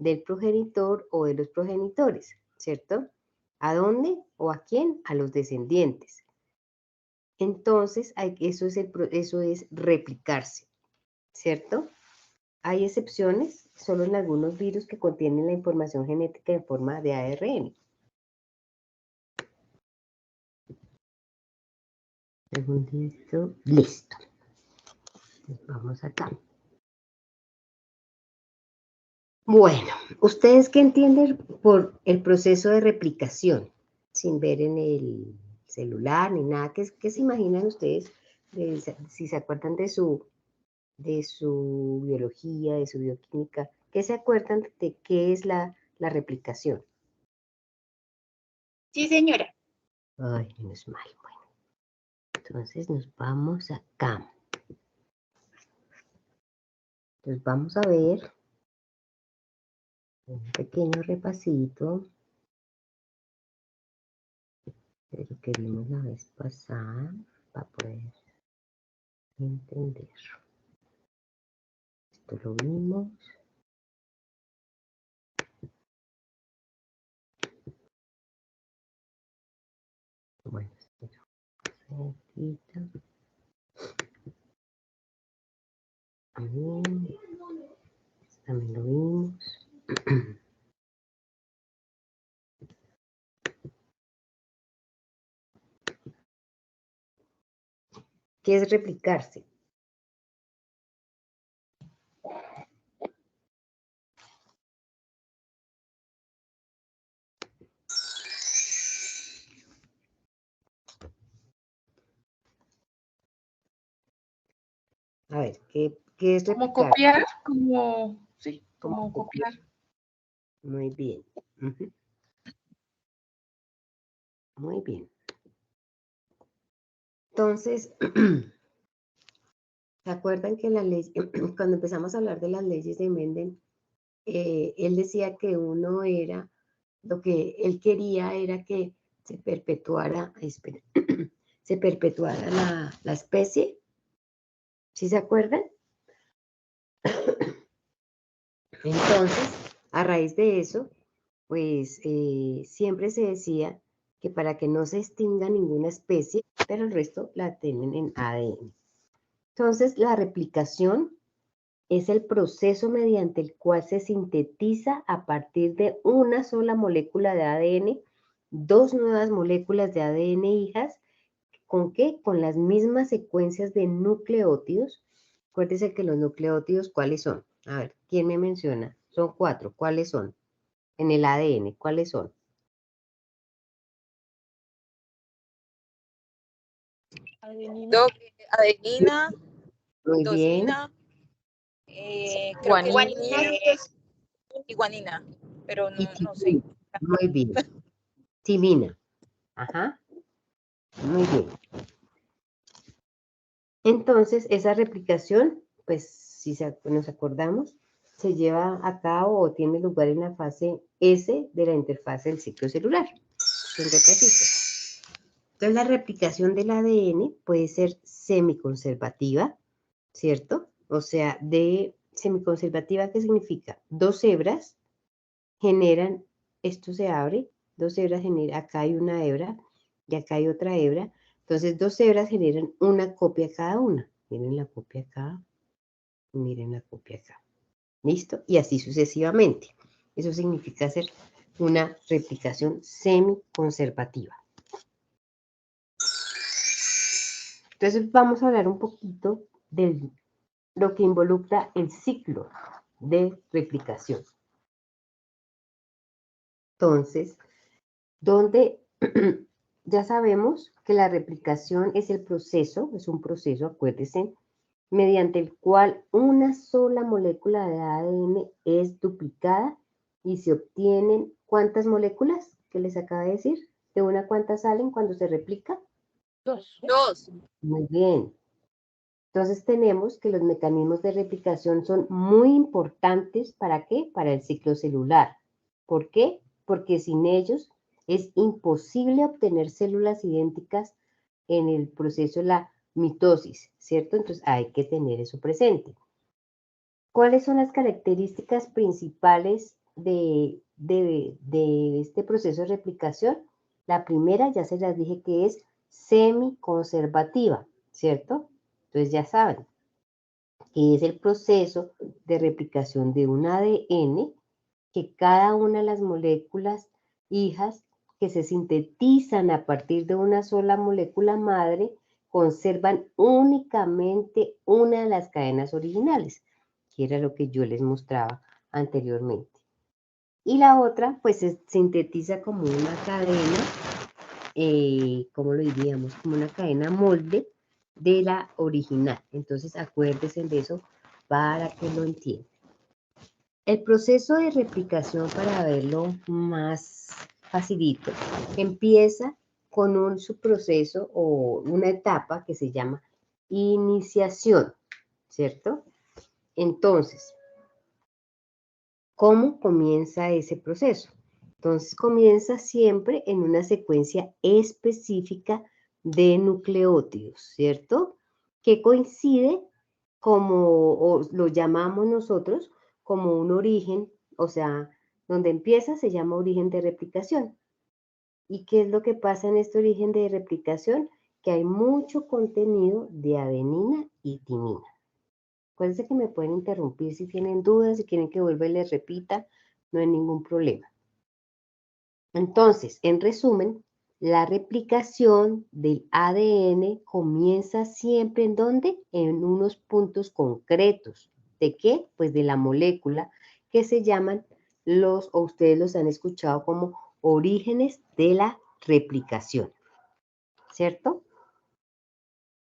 del progenitor o de los progenitores, ¿cierto? ¿A dónde o a quién? A los descendientes. Entonces, eso es replicarse, ¿cierto? Hay excepciones solo en algunos virus que contienen la información genética en forma de ARN. Segundito, listo. Entonces, vamos acá. Bueno, ¿ustedes qué entienden por el proceso de replicación? Sin ver en el celular ni nada. ¿Qué se imaginan ustedes? Si se acuerdan de su biología, de su bioquímica, ¿qué se acuerdan de qué es la replicación? Sí, señora. Ay, menos mal. Bueno, entonces nos vamos acá. Entonces vamos a ver un pequeño repasito de lo que vimos la vez pasada para poder entender. Esto lo vimos. Bueno, espera un poquito. También lo vimos. ¿Qué es replicarse? A ver, ¿qué es replicar? Como copiar, sí, como copiar. Muy bien. Muy bien. Entonces, ¿se acuerdan que la ley, cuando empezamos a hablar de las leyes de Mendel, él decía que uno era, lo que él quería era que se perpetuara, se perpetuara la especie? ¿Sí se acuerdan? Entonces, a raíz de eso, pues siempre se decía que para que no se extinga ninguna especie, pero el resto la tienen en ADN. Entonces, la replicación es el proceso mediante el cual se sintetiza a partir de una sola molécula de ADN, dos nuevas moléculas de ADN hijas. ¿Con qué? Con las mismas secuencias de nucleótidos. Acuérdense que los nucleótidos, ¿cuáles son? A ver, ¿quién me menciona? Son 4. ¿Cuáles son? En el ADN, ¿cuáles son? Adenina, Muy bien. guanina y guanina, pero no sé. Muy bien. Timina. Ajá. Muy bien. Entonces, esa replicación, pues, si nos acordamos, se lleva a cabo o tiene lugar en la fase S de la interfaz del ciclo celular. Un repasito. Entonces, la replicación del ADN puede ser semiconservativa, ¿cierto? O sea, de semiconservativa, ¿qué significa? Dos hebras generan, esto se abre, dos hebras generan, acá hay una hebra y acá hay otra hebra. Entonces, dos hebras generan una copia cada una. Miren la copia acá, miren la copia acá. ¿Listo? Y así sucesivamente. Eso significa hacer una replicación semiconservativa. Entonces, vamos a hablar un poquito de lo que involucra el ciclo de replicación. Entonces, donde ya sabemos que la replicación es un proceso, acuérdense, mediante el cual una sola molécula de ADN es duplicada y se obtienen, ¿cuántas moléculas? ¿Qué les acaba de decir? ¿De una cuántas salen cuando se replica? 2. Muy bien. Entonces tenemos que los mecanismos de replicación son muy importantes, ¿para qué? Para el ciclo celular. ¿Por qué? Porque sin ellos es imposible obtener células idénticas en el proceso de la mitosis, ¿cierto? Entonces hay que tener eso presente. ¿Cuáles son las características principales de este proceso de replicación, la primera ya se las dije que es semiconservativa, ¿cierto? Entonces ya saben que es el proceso de replicación de un ADN que cada una de las moléculas hijas que se sintetizan a partir de una sola molécula madre conservan únicamente una de las cadenas originales, que era lo que yo les mostraba anteriormente. Y la otra, pues se sintetiza como una cadena, ¿cómo lo diríamos? Como una cadena molde de la original. Entonces, acuérdense de eso para que lo entiendan. El proceso de replicación, para verlo más facilito, empieza con un subproceso o una etapa que se llama iniciación, ¿cierto? Entonces, ¿cómo comienza ese proceso? Entonces, comienza siempre en una secuencia específica de nucleótidos, ¿cierto? Que coincide como, o lo llamamos nosotros, como un origen, o sea, donde empieza se llama origen de replicación. ¿Y qué es lo que pasa en este origen de replicación? Que hay mucho contenido de adenina y timina. Acuérdense que me pueden interrumpir si tienen dudas, si quieren que vuelva y les repita, no hay ningún problema. Entonces, en resumen, la replicación del ADN comienza siempre ¿en dónde? En unos puntos concretos. ¿De qué? Pues de la molécula que se llaman o ustedes los han escuchado como orígenes de la replicación, ¿cierto?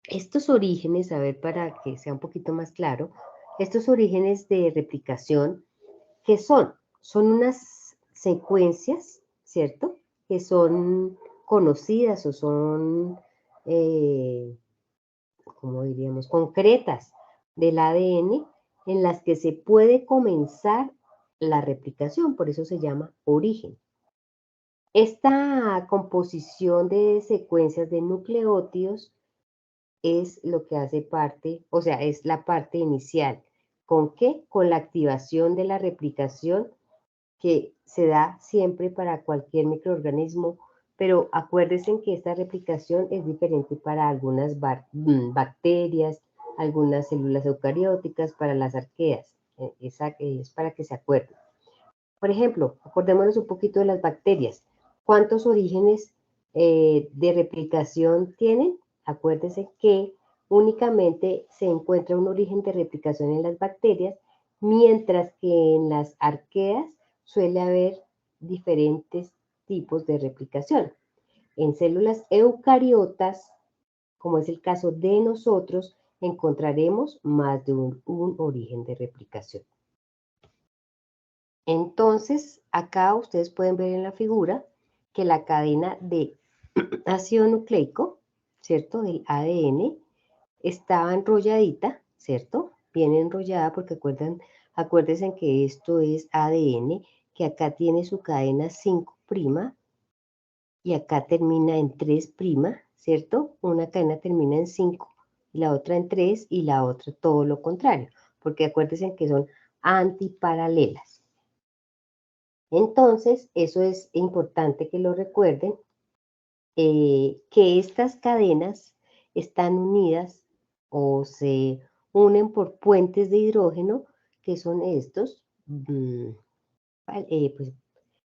Estos orígenes, a ver, para que sea un poquito más claro, estos orígenes de replicación, ¿qué son? Son unas secuencias, ¿cierto? Que son conocidas o son, ¿cómo diríamos? Concretas del ADN en las que se puede comenzar la replicación, por eso se llama origen. Esta composición de secuencias de nucleótidos es lo que hace parte, o sea, es la parte inicial. ¿Con qué? Con la activación de la replicación que se da siempre para cualquier microorganismo, pero acuérdense que esta replicación es diferente para algunas bacterias, algunas células eucarióticas, para las arqueas. Esa es para que se acuerden. Por ejemplo, acordémonos un poquito de las bacterias. ¿Cuántos orígenes de replicación tienen? Acuérdense que únicamente se encuentra un origen de replicación en las bacterias, mientras que en las arqueas suele haber diferentes tipos de replicación. En células eucariotas, como es el caso de nosotros, encontraremos más de un origen de replicación. Entonces, acá ustedes pueden ver en la figura que la cadena de ácido nucleico, ¿cierto? Del ADN, estaba enrolladita, ¿cierto? Bien enrollada porque acuérdense que esto es ADN, que acá tiene su cadena 5' y acá termina en 3', ¿cierto? Una cadena termina en 5 y la otra en 3 y la otra todo lo contrario, porque acuérdense que son antiparalelas. Entonces, eso es importante que lo recuerden, que estas cadenas están unidas o se unen por puentes de hidrógeno, que son estos, pues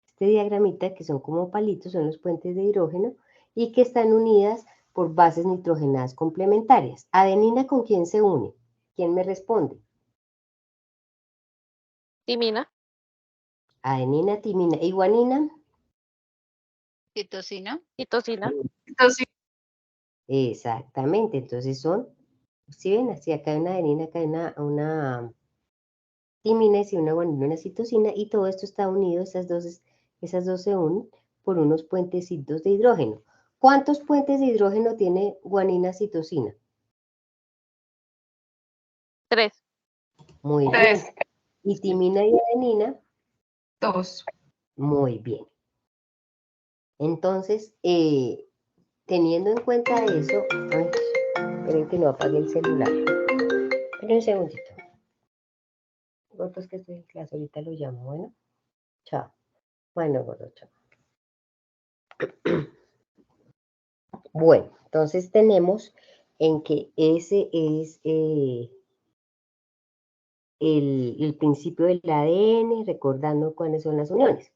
este diagramita que son como palitos, son los puentes de hidrógeno, y que están unidas por bases nitrogenadas complementarias. ¿Adenina con quién se une? ¿Quién me responde? Timina. Adenina, timina y guanina. Citosina. Citosina. Exactamente, entonces son, si ven, así acá hay una adenina, acá hay una timina y una guanina, una citosina, y todo esto está unido, esas dos se unen por unos puentecitos de hidrógeno. ¿Cuántos puentes de hidrógeno tiene guanina citosina? 3. Muy bien. ¿Y timina y adenina? 2. Muy bien. Entonces, teniendo en cuenta eso, ay, esperen que no apague el celular. Esperen un segundito. Pues que estoy en clase, ahorita lo llamo, bueno. Chao. Bueno, gordo, chao. Bueno, entonces tenemos en que ese es el principio del ADN, recordando cuáles son las uniones.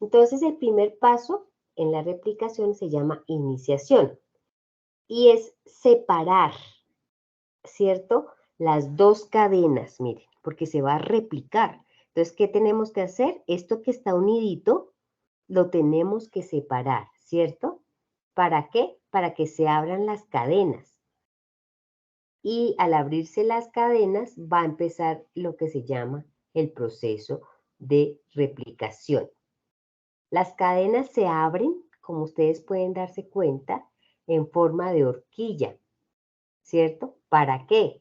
Entonces, el primer paso en la replicación se llama iniciación y es separar, ¿cierto? Las dos cadenas, miren, porque se va a replicar. Entonces, ¿qué tenemos que hacer? Esto que está unidito, lo tenemos que separar, ¿cierto? ¿Para qué? Para que se abran las cadenas. Y al abrirse las cadenas va a empezar lo que se llama el proceso de replicación. Las cadenas se abren, como ustedes pueden darse cuenta, en forma de horquilla, ¿cierto? ¿Para qué?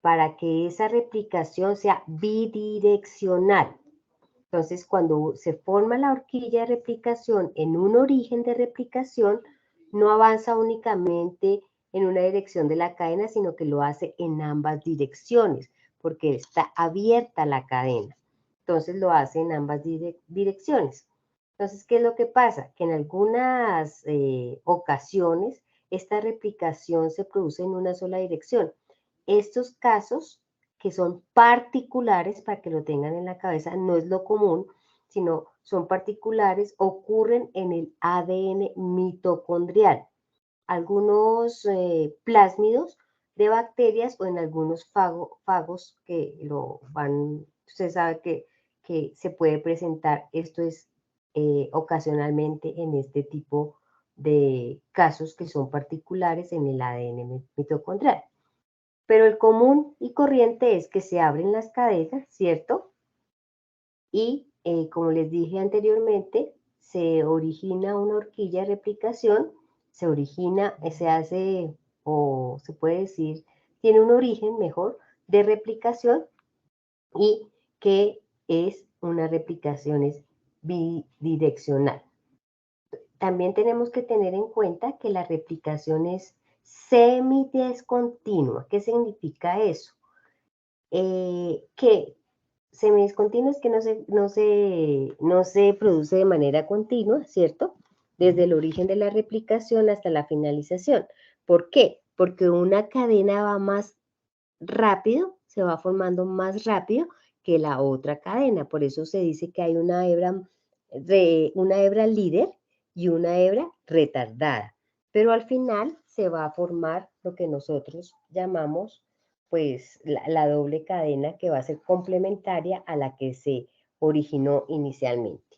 Para que esa replicación sea bidireccional. Entonces, cuando se forma la horquilla de replicación en un origen de replicación, no avanza únicamente en una dirección de la cadena, sino que lo hace en ambas direcciones, porque está abierta la cadena. Entonces, lo hace en ambas direcciones. Entonces, ¿qué es lo que pasa? Que en algunas ocasiones esta replicación se produce en una sola dirección. Estos casos que son particulares, para que lo tengan en la cabeza, no es lo común, sino son particulares, ocurren en el ADN mitocondrial. Algunos plásmidos de bacterias o en algunos fagos que lo van, usted sabe que se puede presentar, esto es ocasionalmente en este tipo de casos que son particulares en el ADN mitocondrial. Pero el común y corriente es que se abren las cadenas, ¿cierto? Y como les dije anteriormente, se origina una horquilla de replicación, se hace, o se puede decir, tiene un origen mejor de replicación y que es una replicación bidireccional. También tenemos que tener en cuenta que la replicación es semidiscontinua. ¿Qué significa eso? Que semidiscontinua es que no se produce de manera continua, ¿cierto? Desde el origen de la replicación hasta la finalización. ¿Por qué? Porque una cadena va más rápido, se va formando más rápido que la otra cadena. Por eso se dice que hay una hebra líder y una hebra retardada. Pero al final se va a formar lo que nosotros llamamos pues la doble cadena, que va a ser complementaria a la que se originó inicialmente.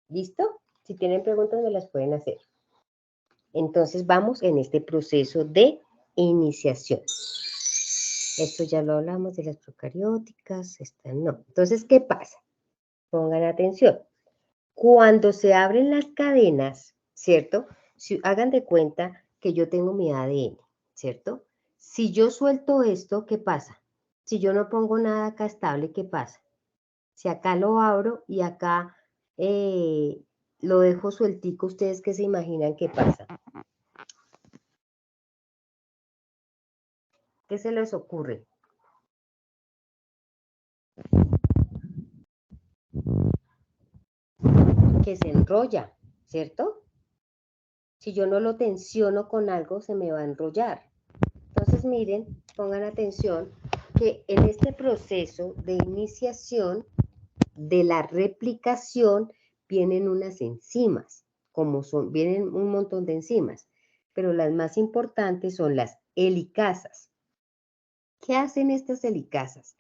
¿Listo? Si tienen preguntas me las pueden hacer. Entonces vamos en este proceso de iniciación. Esto ya lo hablamos de las procarióticas, esta no. Entonces, ¿qué pasa? Pongan atención. Cuando se abren las cadenas, ¿cierto? Hagan de cuenta que yo tengo mi ADN, ¿cierto? Si yo suelto esto, ¿qué pasa? Si yo no pongo nada acá estable, ¿qué pasa? Si acá lo abro y acá lo dejo sueltico, ¿ustedes qué se imaginan que pasa? ¿Qué se les ocurre? Que se enrolla, ¿cierto? Si yo no lo tensiono con algo, se me va a enrollar. Entonces, miren, pongan atención que en este proceso de iniciación de la replicación vienen unas enzimas, vienen un montón de enzimas, pero las más importantes son las helicasas. ¿Qué hacen estas helicasas?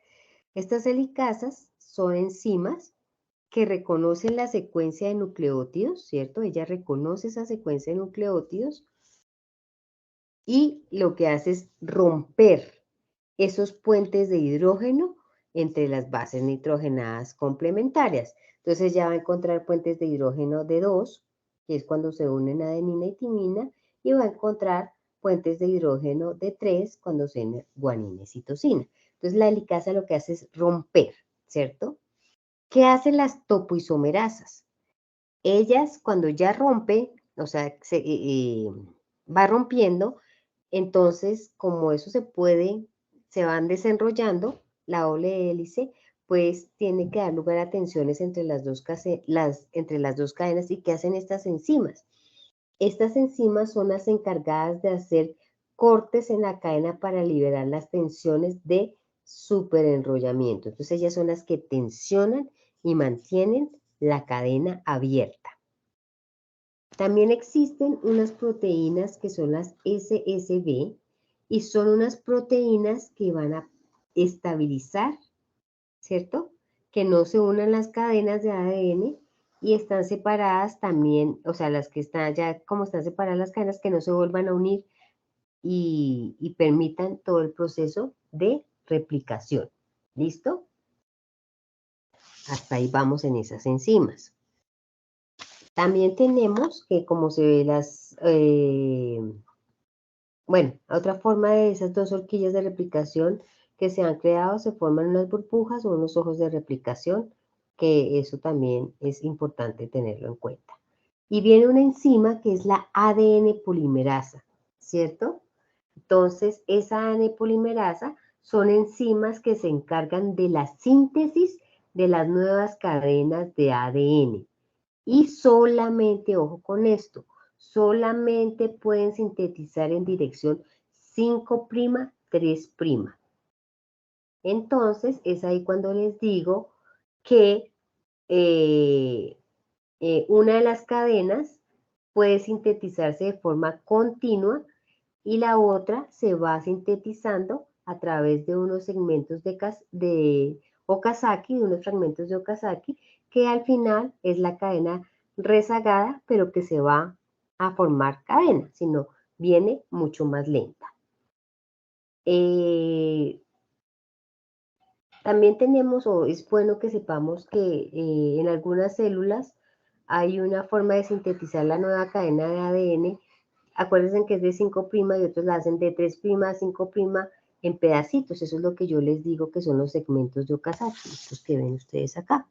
Estas helicasas son enzimas que reconocen la secuencia de nucleótidos, ¿cierto? Ella reconoce esa secuencia de nucleótidos y lo que hace es romper esos puentes de hidrógeno entre las bases nitrogenadas complementarias. Entonces ya va a encontrar puentes de hidrógeno de 2, que es cuando se unen adenina y timina, y va a encontrar puentes de hidrógeno de 3 cuando se unen guanina y citosina. Entonces la helicasa lo que hace es romper, ¿cierto? ¿Qué hacen las topoisomerasas? Ellas cuando ya rompe, o sea, va rompiendo, entonces como eso se van desenrollando, la doble hélice, pues tiene que dar lugar a tensiones entre las dos cadenas. ¿Y qué hacen estas enzimas? Estas enzimas son las encargadas de hacer cortes en la cadena para liberar las tensiones de superenrollamiento. Entonces ellas son las que tensionan y mantienen la cadena abierta. También existen unas proteínas que son las SSB y son unas proteínas que van a estabilizar, ¿cierto? Que no se unan las cadenas de ADN y están separadas también, o sea, las que están ya como están separadas las cadenas, que no se vuelvan a unir y permitan todo el proceso de replicación. ¿Listo? Hasta ahí vamos en esas enzimas. También tenemos que como se ve bueno, otra forma de esas dos horquillas de replicación que se han creado, se forman unas burbujas o unos ojos de replicación, que eso también es importante tenerlo en cuenta. Y viene una enzima que es la ADN polimerasa, ¿cierto? Entonces, esa ADN polimerasa son enzimas que se encargan de la síntesis de las nuevas cadenas de ADN. Y solamente, ojo con esto, solamente pueden sintetizar en dirección 5', 3'. Entonces, es ahí cuando les digo que una de las cadenas puede sintetizarse de forma continua y la otra se va sintetizando a través de unos segmentos de Okazaki, de unos fragmentos de Okazaki, que al final es la cadena rezagada, pero que se va a formar cadena, sino viene mucho más lenta. También tenemos, o es bueno que sepamos que en algunas células hay una forma de sintetizar la nueva cadena de ADN. Acuérdense que es de 5' y otros la hacen de 3', 5' en pedacitos. Eso es lo que yo les digo que son los segmentos de Okazaki, estos que ven ustedes acá.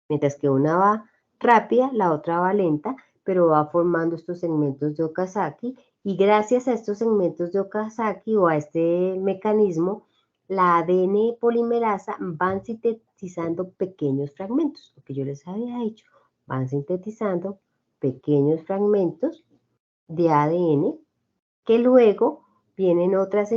Mientras que una va rápida, la otra va lenta, pero va formando estos segmentos de Okazaki y gracias a estos segmentos de Okazaki o a este mecanismo, la ADN polimerasa van sintetizando pequeños fragmentos, lo que yo les había dicho, van sintetizando pequeños fragmentos de ADN que luego vienen unas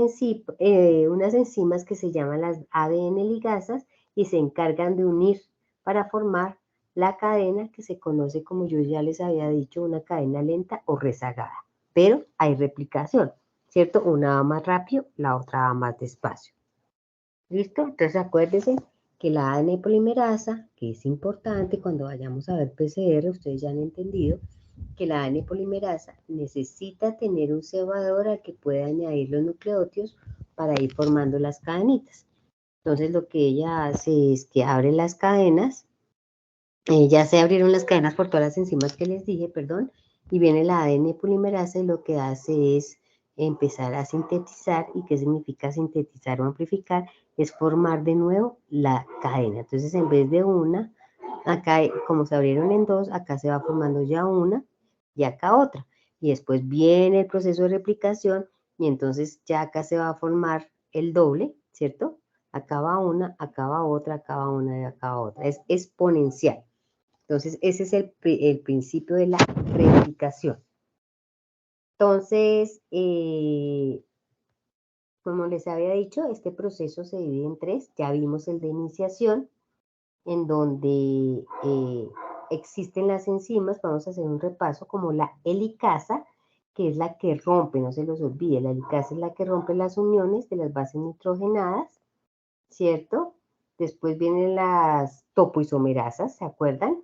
enzimas que se llaman las ADN ligasas y se encargan de unir para formar la cadena que se conoce, como yo ya les había dicho, una cadena lenta o rezagada. Pero hay replicación, ¿cierto? Una va más rápido, la otra va más despacio. ¿Listo? Entonces acuérdense que la ADN polimerasa, que es importante cuando vayamos a ver PCR, ustedes ya han entendido que la ADN polimerasa necesita tener un cebador al que pueda añadir los nucleótidos para ir formando las cadenitas. Entonces lo que ella hace es que abre las cadenas, ya se abrieron las cadenas por todas las enzimas que les dije, perdón, y viene la ADN polimerasa y lo que hace es empezar a sintetizar. ¿Y qué significa sintetizar o amplificar? Es formar de nuevo la cadena. Entonces en vez de una, acá como se abrieron en dos, acá se va formando ya una y acá otra. Y después viene el proceso de replicación y entonces ya acá se va a formar el doble, ¿cierto? Acá va una, acá va otra, acá va una y acá va otra. Es exponencial. Entonces, ese es el principio de la replicación. Entonces, como les había dicho, este proceso se divide en tres. Ya vimos el de iniciación, en donde existen las enzimas. Vamos a hacer un repaso como la helicasa, que es la que rompe, no se los olvide, la helicasa es la que rompe las uniones de las bases nitrogenadas, ¿cierto? Después vienen las topoisomerasas, ¿se acuerdan?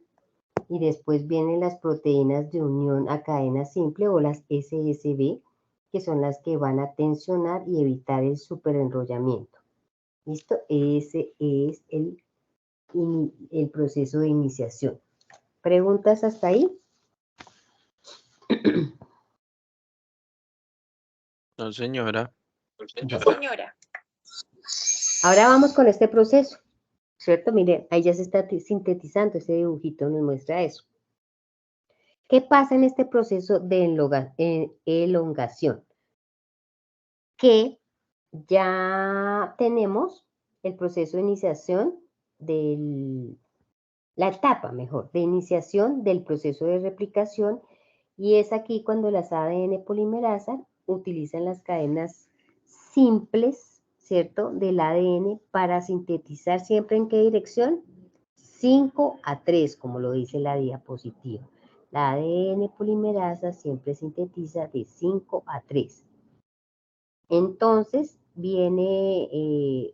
Y después vienen las proteínas de unión a cadena simple o las SSB, que son las que van a tensionar y evitar el superenrollamiento. ¿Listo? Ese es el proceso de iniciación. ¿Preguntas hasta ahí? No, señora. No, señora. Ahora vamos con este proceso, ¿cierto? Miren, ahí ya se está sintetizando, ese dibujito nos muestra eso. ¿Qué pasa en este proceso de elongación? Que ya tenemos el proceso de iniciación, la etapa, mejor, de iniciación del proceso de replicación, y es aquí cuando las ADN polimerasas utilizan las cadenas simples, ¿cierto?, del ADN para sintetizar siempre en qué dirección, 5 a 3, como lo dice la diapositiva. La ADN polimerasa siempre sintetiza de 5 a 3. Entonces viene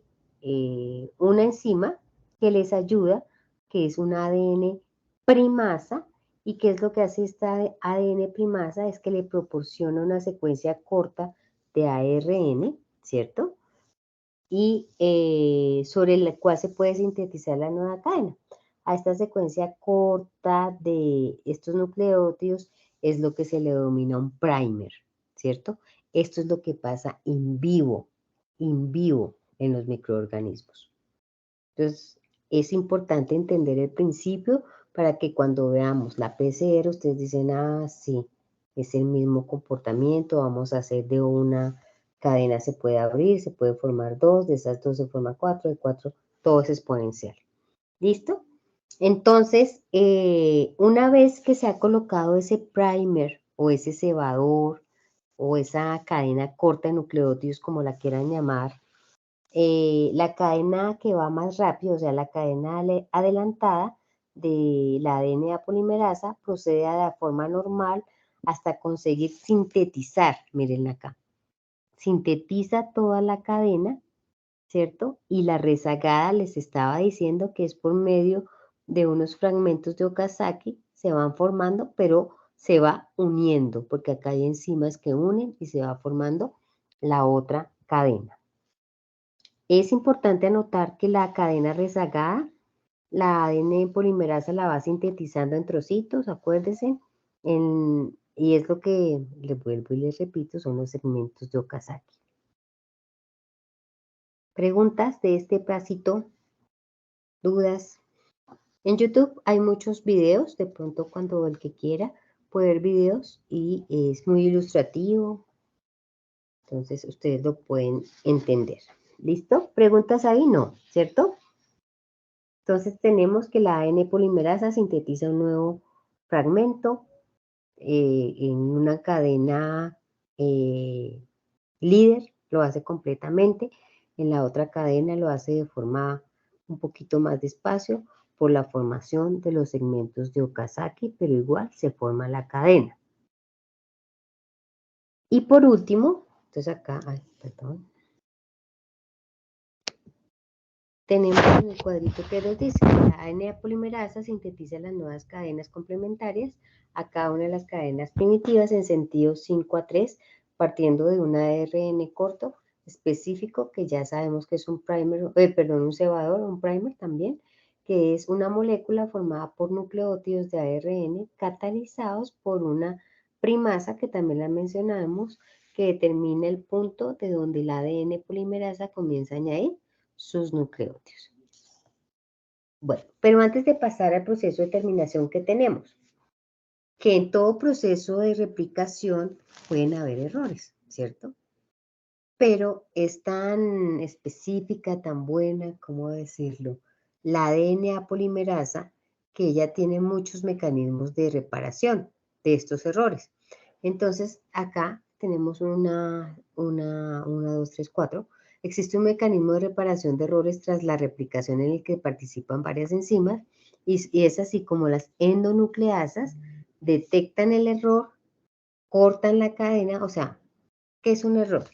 una enzima que les ayuda, que es un ADN primasa, y qué es lo que hace esta ADN primasa, es que le proporciona una secuencia corta de ARN, ¿cierto? Y sobre la cual se puede sintetizar la nueva cadena. A esta secuencia corta de estos nucleótidos es lo que se le denomina un primer, ¿cierto? Esto es lo que pasa in vivo en los microorganismos. Entonces, es importante entender el principio para que cuando veamos la PCR, ustedes dicen, ah, sí, es el mismo comportamiento, vamos a hacer de una cadena se puede abrir, se puede formar 2, de esas 2 se forma 4, de 4 todo es exponencial. ¿Listo? Entonces, una vez que se ha colocado ese primer o ese cebador o esa cadena corta de nucleótidos, como la quieran llamar, la cadena que va más rápido, o sea, la cadena adelantada de la DNA polimerasa procede a la forma normal hasta conseguir sintetizar, miren acá, sintetiza toda la cadena, ¿cierto? Y la rezagada les estaba diciendo que es por medio de unos fragmentos de Okazaki, se van formando, pero se va uniendo, porque acá hay enzimas que unen y se va formando la otra cadena. Es importante anotar que la cadena rezagada, la ADN polimerasa la va sintetizando en trocitos, acuérdense, y es lo que les vuelvo y les repito, son los segmentos de Okazaki. ¿Preguntas de este pedacito? ¿Dudas? En YouTube hay muchos videos, de pronto cuando el que quiera puede ver videos y es muy ilustrativo, entonces ustedes lo pueden entender. ¿Listo? ¿Preguntas ahí? No, ¿cierto? Entonces tenemos que la ADN polimerasa sintetiza un nuevo fragmento en una cadena líder, lo hace completamente, en la otra cadena lo hace de forma un poquito más despacio por la formación de los segmentos de Okazaki, pero igual se forma la cadena. Y por último, entonces acá, tenemos en el cuadrito que nos dice que la ADN polimerasa sintetiza las nuevas cadenas complementarias a cada una de las cadenas primitivas en sentido 5 a 3, partiendo de un ARN corto específico que ya sabemos que es un primer, un cebador, un primer también, que es una molécula formada por nucleótidos de ARN catalizados por una primasa que también la mencionamos, que determina el punto de donde la ADN polimerasa comienza a añadir sus nucleótidos. Bueno, pero antes de pasar al proceso de terminación que tenemos, que en todo proceso de replicación pueden haber errores, ¿cierto? Pero es tan específica, tan buena, ¿cómo decirlo? La DNA polimerasa, que ella tiene muchos mecanismos de reparación de estos errores. Entonces, acá tenemos 1, 2, 3, 4. Existe un mecanismo de reparación de errores tras la replicación en el que participan varias enzimas y es así como las endonucleasas detectan el error, cortan la cadena, o sea, ¿qué es un error?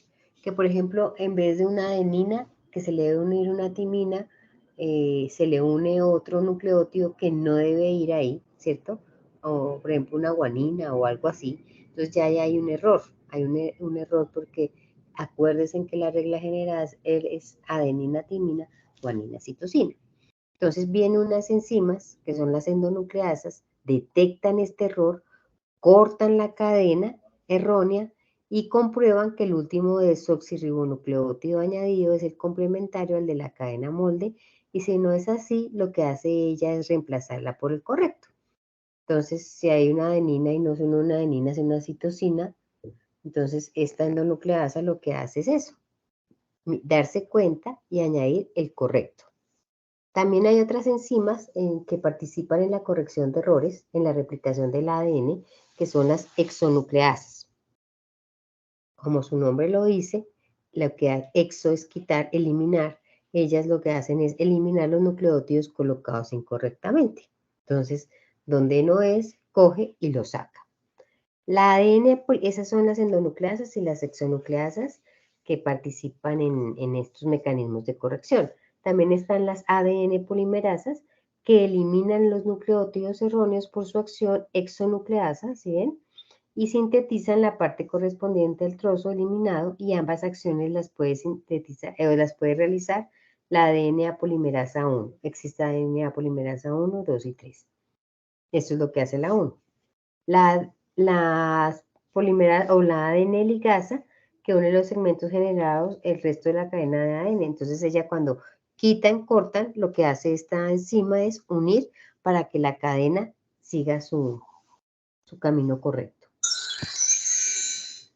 Que, por ejemplo, en vez de una adenina que se le debe unir una timina, se le une otro nucleótido que no debe ir ahí, ¿cierto? O, por ejemplo, una guanina o algo así. Entonces ya ahí hay un error. Hay un error porque acuérdense que la regla general es adenina, timina, guanina, citosina. Entonces vienen unas enzimas, que son las endonucleasas, detectan este error, cortan la cadena errónea y comprueban que el último desoxirribonucleótido añadido es el complementario al de la cadena molde, y si no es así, lo que hace ella es reemplazarla por el correcto. Entonces, si hay una adenina y no es una adenina, es una citosina, entonces esta endonucleasa lo que hace es eso, darse cuenta y añadir el correcto. También hay otras enzimas que participan en la corrección de errores en la replicación del ADN, que son las exonucleasas. Como su nombre lo dice, lo que hace exo es quitar, eliminar. Ellas lo que hacen es eliminar los nucleótidos colocados incorrectamente. Entonces, donde no es, coge y lo saca. La ADN, esas son las endonucleasas y las exonucleasas que participan en estos mecanismos de corrección. También están las ADN polimerasas que eliminan los nucleótidos erróneos por su acción exonucleasa, ¿sí ven? Y sintetizan la parte correspondiente al trozo eliminado, y ambas acciones las puede sintetizar o las puede realizar la DNA polimerasa 1. Existe DNA polimerasa 1, 2 y 3. Esto es lo que hace la 1. Las polimeras o la ADN ligasa que une los segmentos generados el resto de la cadena de ADN. Entonces ella cuando quitan, cortan, lo que hace esta enzima es unir para que la cadena siga su camino correcto.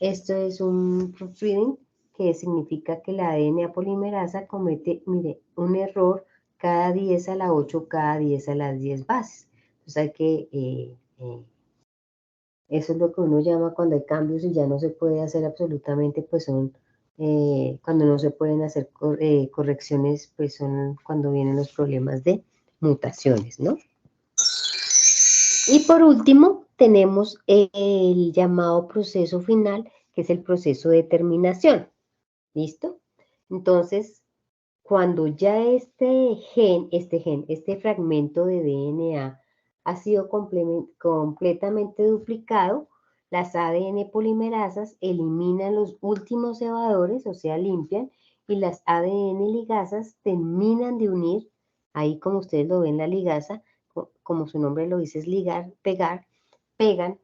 Esto es un proofreading que significa que la ADN polimerasa comete, mire, un error cada 10 a la 8, cada 10 a las 10 bases. Entonces hay que eso es lo que uno llama cuando hay cambios y ya no se puede hacer absolutamente, pues son, cuando no se pueden hacer correcciones, pues son cuando vienen los problemas de mutaciones, ¿no? Y por último, tenemos el llamado proceso final, que es el proceso de terminación. ¿Listo? Entonces, cuando ya este fragmento de DNA ha sido completamente duplicado, las ADN polimerasas eliminan los últimos cebadores, o sea, limpian, y las ADN ligasas terminan de unir, ahí como ustedes lo ven, la ligasa, como su nombre lo dice, es ligar, pegar, pegan,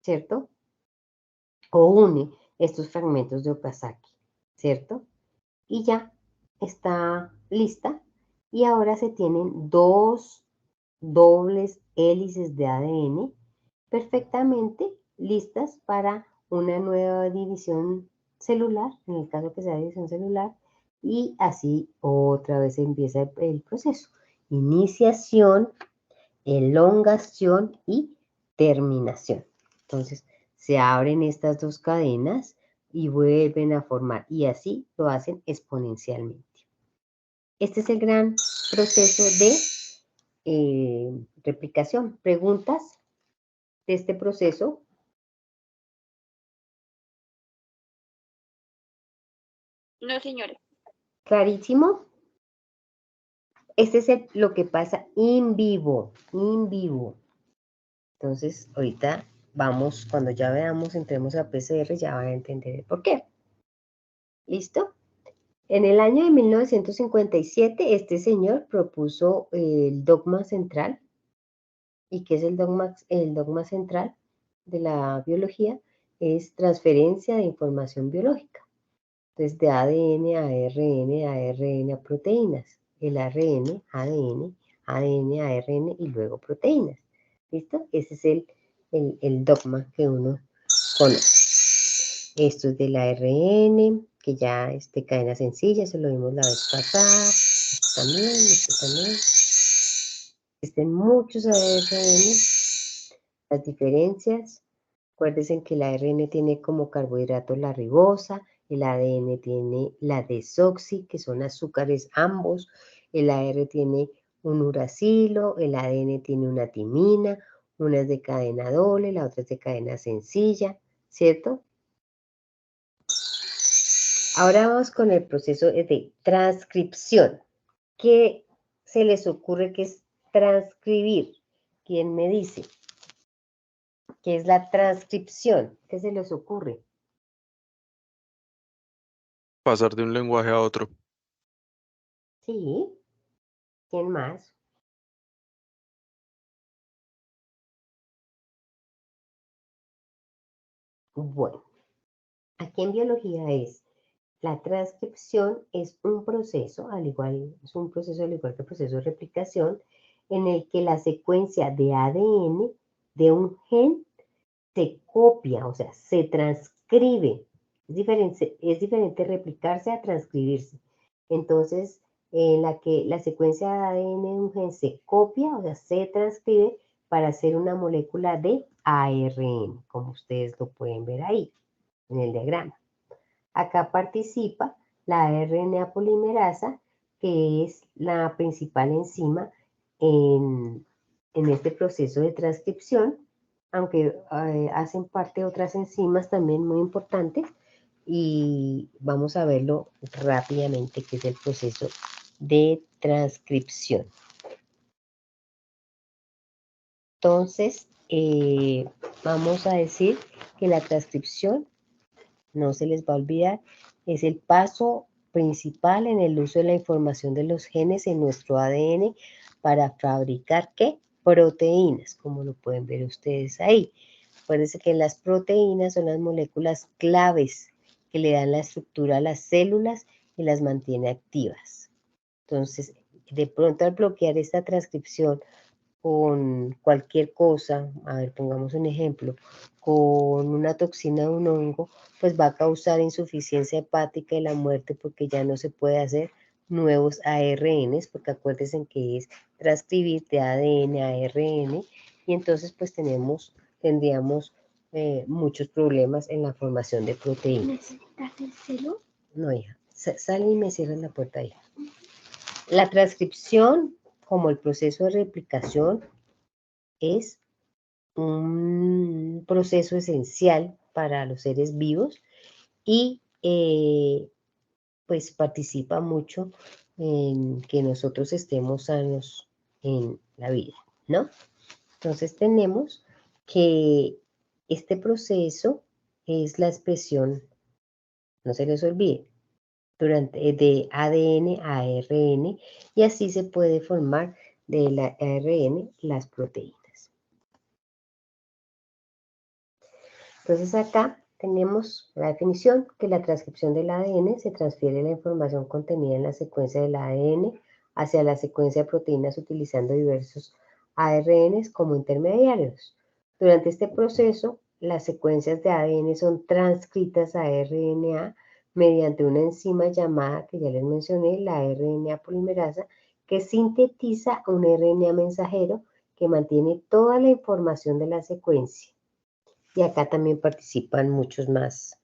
¿cierto? O une estos fragmentos de Okazaki, ¿cierto? Y ya está lista, y ahora se tienen dos dobles hélices de ADN perfectamente listas para una nueva división celular, en el caso que sea división celular, y así otra vez empieza el proceso. Iniciación, elongación y terminación. Entonces, se abren estas dos cadenas y vuelven a formar, y así lo hacen exponencialmente. Este es el gran proceso de replicación. ¿Preguntas de este proceso? No, señora. ¿Clarísimo? Este es lo que pasa en vivo, en vivo. Entonces, ahorita vamos, cuando ya veamos, entremos a PCR, ya van a entender el por qué. ¿Listo? En el año de 1957, este señor propuso el dogma central. ¿Y qué es el dogma central de la biología? Es transferencia de información biológica. Entonces, de ADN a ARN, de ARN a proteínas. El ARN, ADN, ADN, ARN y luego proteínas. ¿Listo? Ese es el dogma que uno conoce. Esto es del ARN, que ya es de cadena sencilla, eso lo vimos la vez pasada. Esto también. Existen muchos ARN. Las diferencias, acuérdense que el ARN tiene como carbohidrato la ribosa, el ADN tiene la desoxi, que son azúcares ambos, el AR tiene un uracilo, el ADN tiene una timina, una es de cadena doble, la otra es de cadena sencilla, ¿cierto? Ahora vamos con el proceso de transcripción. ¿Qué se les ocurre que es transcribir? ¿Quién me dice? ¿Qué es la transcripción? ¿Qué se les ocurre? Pasar de un lenguaje a otro. Sí. ¿Quién más? Bueno, aquí en biología la transcripción es un proceso, al igual que el proceso de replicación, en el que la secuencia de ADN de un gen se copia, o sea, se transcribe. Es diferente replicarse a transcribirse. Entonces, en la que la secuencia de ADN de un gen se copia, o sea, se transcribe para hacer una molécula de ARN, como ustedes lo pueden ver ahí en el diagrama. Acá participa la RNA polimerasa, que es la principal enzima en este proceso de transcripción, aunque hacen parte otras enzimas también muy importantes, y vamos a verlo rápidamente, que es el proceso de transcripción. Entonces, vamos a decir que la transcripción, no se les va a olvidar, es el paso principal en el uso de la información de los genes en nuestro ADN para fabricar, ¿qué? Proteínas, como lo pueden ver ustedes ahí. Acuérdense que las proteínas son las moléculas claves que le dan la estructura a las células y las mantiene activas. Entonces, de pronto al bloquear esta transcripción con cualquier cosa, a ver, pongamos un ejemplo, con una toxina de un hongo, pues va a causar insuficiencia hepática y la muerte porque ya no se puede hacer nuevos ARNs, porque acuérdense que es transcribir de ADN a ARN, y entonces pues tendríamos muchos problemas en la formación de proteínas. ¿Necesitas el celo? No, hija, sale y me cierran la puerta, hija. La transcripción, como el proceso de replicación, es un proceso esencial para los seres vivos y pues participa mucho en que nosotros estemos sanos en la vida, ¿no? Entonces tenemos que este proceso es la expresión, no se les olvide, de ADN a ARN, y así se puede formar de la ARN las proteínas. Entonces acá tenemos la definición, que la transcripción del ADN se transfiere la información contenida en la secuencia del ADN hacia la secuencia de proteínas utilizando diversos ARNs como intermediarios. Durante este proceso, las secuencias de ADN son transcritas a RNA mediante una enzima llamada, que ya les mencioné, la RNA polimerasa, que sintetiza un RNA mensajero que mantiene toda la información de la secuencia. Y acá también participan muchos más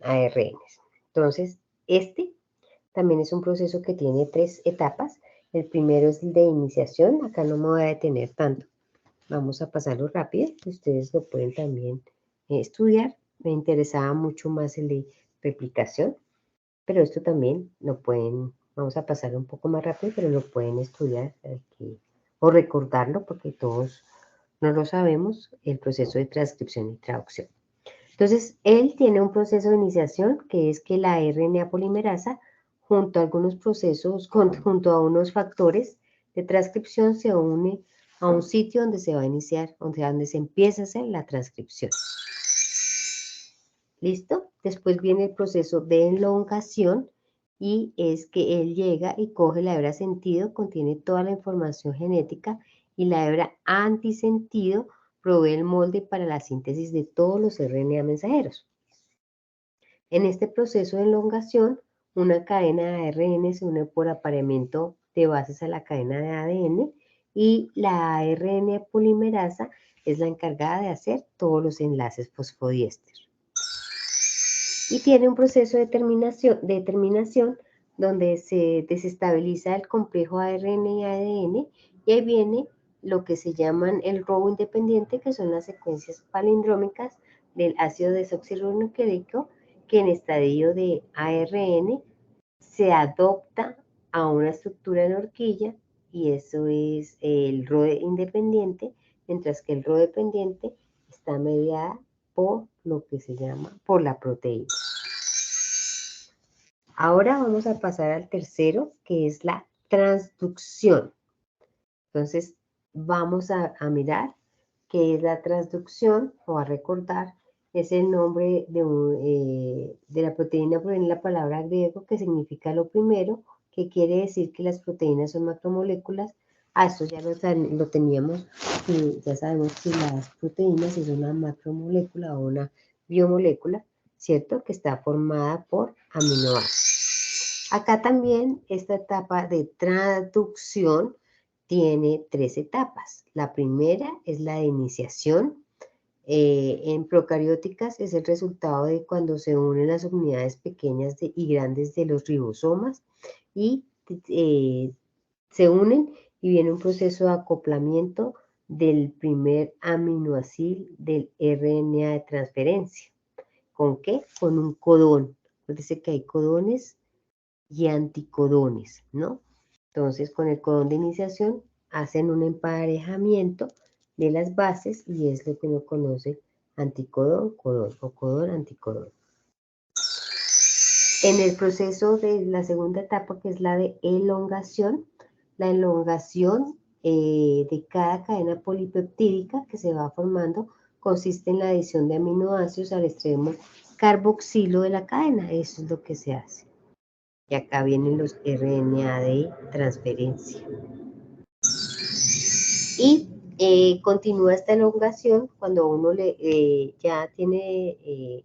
ARNs. Entonces, este también es un proceso que tiene 3 etapas. El primero es el de iniciación. Acá no me voy a detener tanto. Vamos a pasarlo rápido. Ustedes lo pueden también estudiar. Me interesaba mucho más el de replicación, pero esto también lo pueden, vamos a pasar un poco más rápido, pero lo pueden estudiar o recordarlo, porque todos no lo sabemos, el proceso de transcripción y traducción. Entonces, él tiene un proceso de iniciación, que es que la RNA polimerasa, junto a algunos procesos, junto a unos factores de transcripción, se une a un sitio donde se va a iniciar, donde se empieza a hacer la transcripción. ¿Listo? Después viene el proceso de elongación, y es que él llega y coge la hebra sentido, contiene toda la información genética, y la hebra antisentido provee el molde para la síntesis de todos los RNA mensajeros. En este proceso de elongación, una cadena de ARN se une por apareamiento de bases a la cadena de ADN, y la ARN polimerasa es la encargada de hacer todos los enlaces fosfodiéster. Y tiene un proceso de terminación donde se desestabiliza el complejo ARN y ADN, y ahí viene lo que se llaman el robo independiente, que son las secuencias palindrómicas del ácido desoxirribonucleico, que en estadio de ARN se adopta a una estructura en horquilla, y eso es el ROE independiente, mientras que el ROE dependiente está mediada por lo que se llama, por la proteína. Ahora vamos a pasar al tercero, que es la transducción. Entonces, vamos a mirar qué es la transducción, o a recordar, es el nombre de la proteína, proviene de la palabra griego que significa lo primero, que quiere decir que las proteínas son macromoléculas. Esto ya lo teníamos, y ya sabemos que las proteínas es una macromolécula o una biomolécula, ¿cierto? Que está formada por aminoácidos. Acá también esta etapa de traducción tiene 3 etapas. La primera es la de iniciación. En procarióticas es el resultado de cuando se unen las unidades pequeñas y grandes de los ribosomas y se unen y viene un proceso de acoplamiento del primer aminoácido del RNA de transferencia. ¿Con qué? Con un codón. Dice que hay codones y anticodones, ¿no? Entonces, con el codón de iniciación hacen un emparejamiento de las bases y es lo que uno conoce anticodón, codón o codón, anticodón. En el proceso de la segunda etapa, que es la de elongación, la elongación de cada cadena polipeptídica que se va formando consiste en la adición de aminoácidos al extremo carboxilo de la cadena. Eso es lo que se hace. Y acá vienen los RNA de transferencia. Y continúa esta elongación cuando uno ya tiene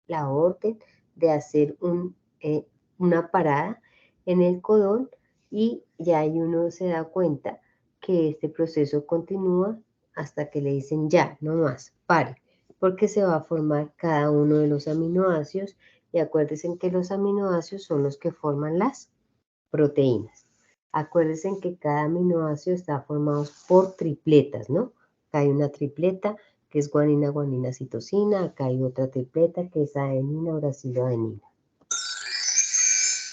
la orden de hacer una parada en el codón y ya ahí uno se da cuenta que este proceso continúa hasta que le dicen ya, no más, pare, porque se va a formar cada uno de los aminoácidos y acuérdense que los aminoácidos son los que forman las proteínas. Acuérdense que cada aminoácido está formado por tripletas, ¿no? Acá hay una tripleta que es guanina, guanina, citosina. Acá hay otra tripleta que es adenina, uracilo, adenina.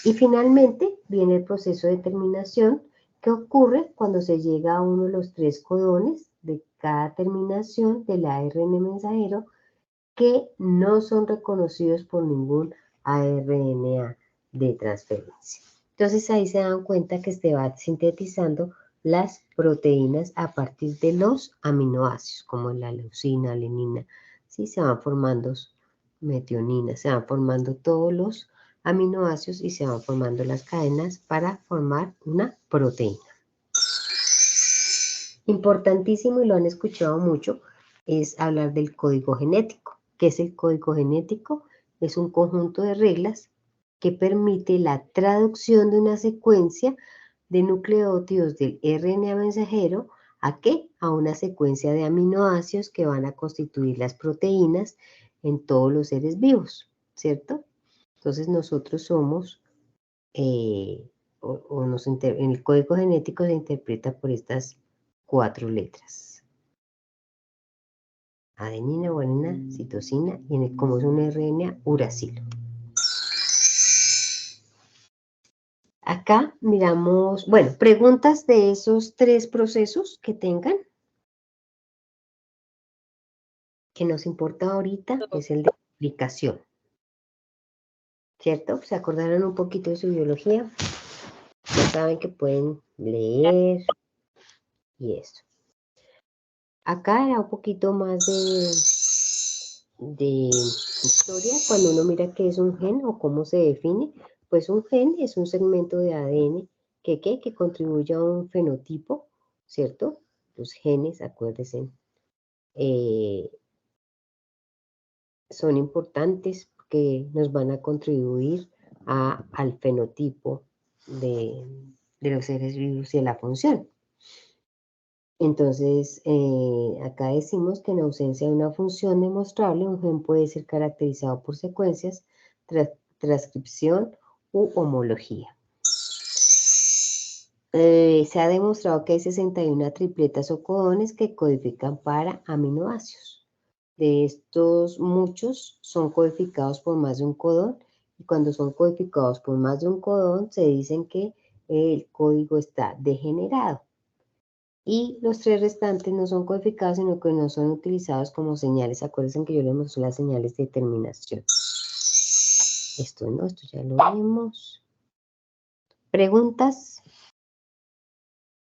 Y finalmente viene el proceso de terminación que ocurre cuando se llega a uno de los 3 codones de cada terminación del ARN mensajero que no son reconocidos por ningún ARNA de transferencia. Entonces ahí se dan cuenta que se va sintetizando las proteínas a partir de los aminoácidos, como la leucina, alenina, ¿sí? Se van formando metionina, se van formando todos los aminoácidos y se van formando las cadenas para formar una proteína. Importantísimo, y lo han escuchado mucho, es hablar del código genético. ¿Qué es el código genético? Es un conjunto de reglas que permite la traducción de una secuencia de nucleótidos del RNA mensajero ¿a qué? A una secuencia de aminoácidos que van a constituir las proteínas en todos los seres vivos, ¿cierto? Entonces nosotros somos, en el código genético se interpreta por estas 4 letras. Adenina, guanina, citosina y como es un RNA, uracilo. Acá miramos, bueno, preguntas de esos 3 procesos que tengan. Que nos importa ahorita es el de aplicación. ¿Cierto? ¿Se acordaron un poquito de su biología? Ya saben que pueden leer y eso. Acá era un poquito más de historia, cuando uno mira qué es un gen o cómo se define, pues un gen es un segmento de ADN que contribuye a un fenotipo, ¿cierto? Los genes, acuérdense, son importantes porque nos van a contribuir al fenotipo de los seres vivos y a la función. Entonces, acá decimos que en ausencia de una función demostrable, un gen puede ser caracterizado por secuencias, transcripción u homología. Se ha demostrado que hay 61 tripletas o codones que codifican para aminoácidos. De estos, muchos son codificados por más de un codón, y cuando son codificados por más de un codón, se dicen que el código está degenerado. Y los 3 restantes no son codificados, sino que no son utilizados como señales. Acuérdense que yo les mostré las señales de terminación. Esto no, esto ya lo vimos. ¿Preguntas?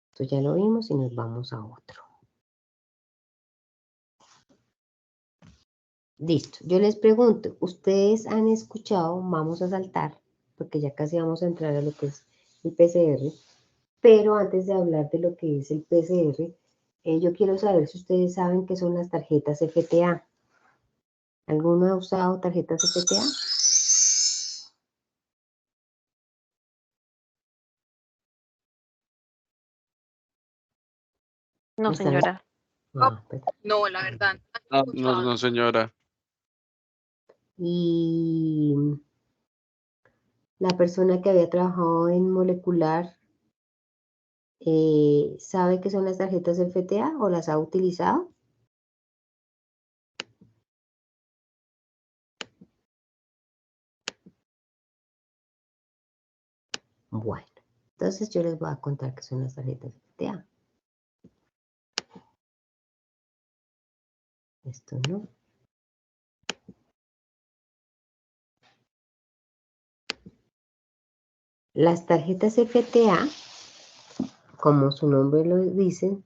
Esto ya lo vimos y nos vamos a otro. Listo. Yo les pregunto, ¿ustedes han escuchado? Vamos a saltar, porque ya casi vamos a entrar a lo que es el PCR. Pero antes de hablar de lo que es el PCR, yo quiero saber si ustedes saben qué son las tarjetas FTA. ¿Alguno ha usado tarjetas FTA? No, ¿Están? señora. Perdón. No, la verdad. No he No, escuchado. no, señora. Y la persona que había trabajado en molecular, ¿sabe qué son las tarjetas FTA o las ha utilizado? Bueno, entonces yo les voy a contar qué son las tarjetas FTA. Esto no. Las tarjetas FTA, como su nombre lo dice,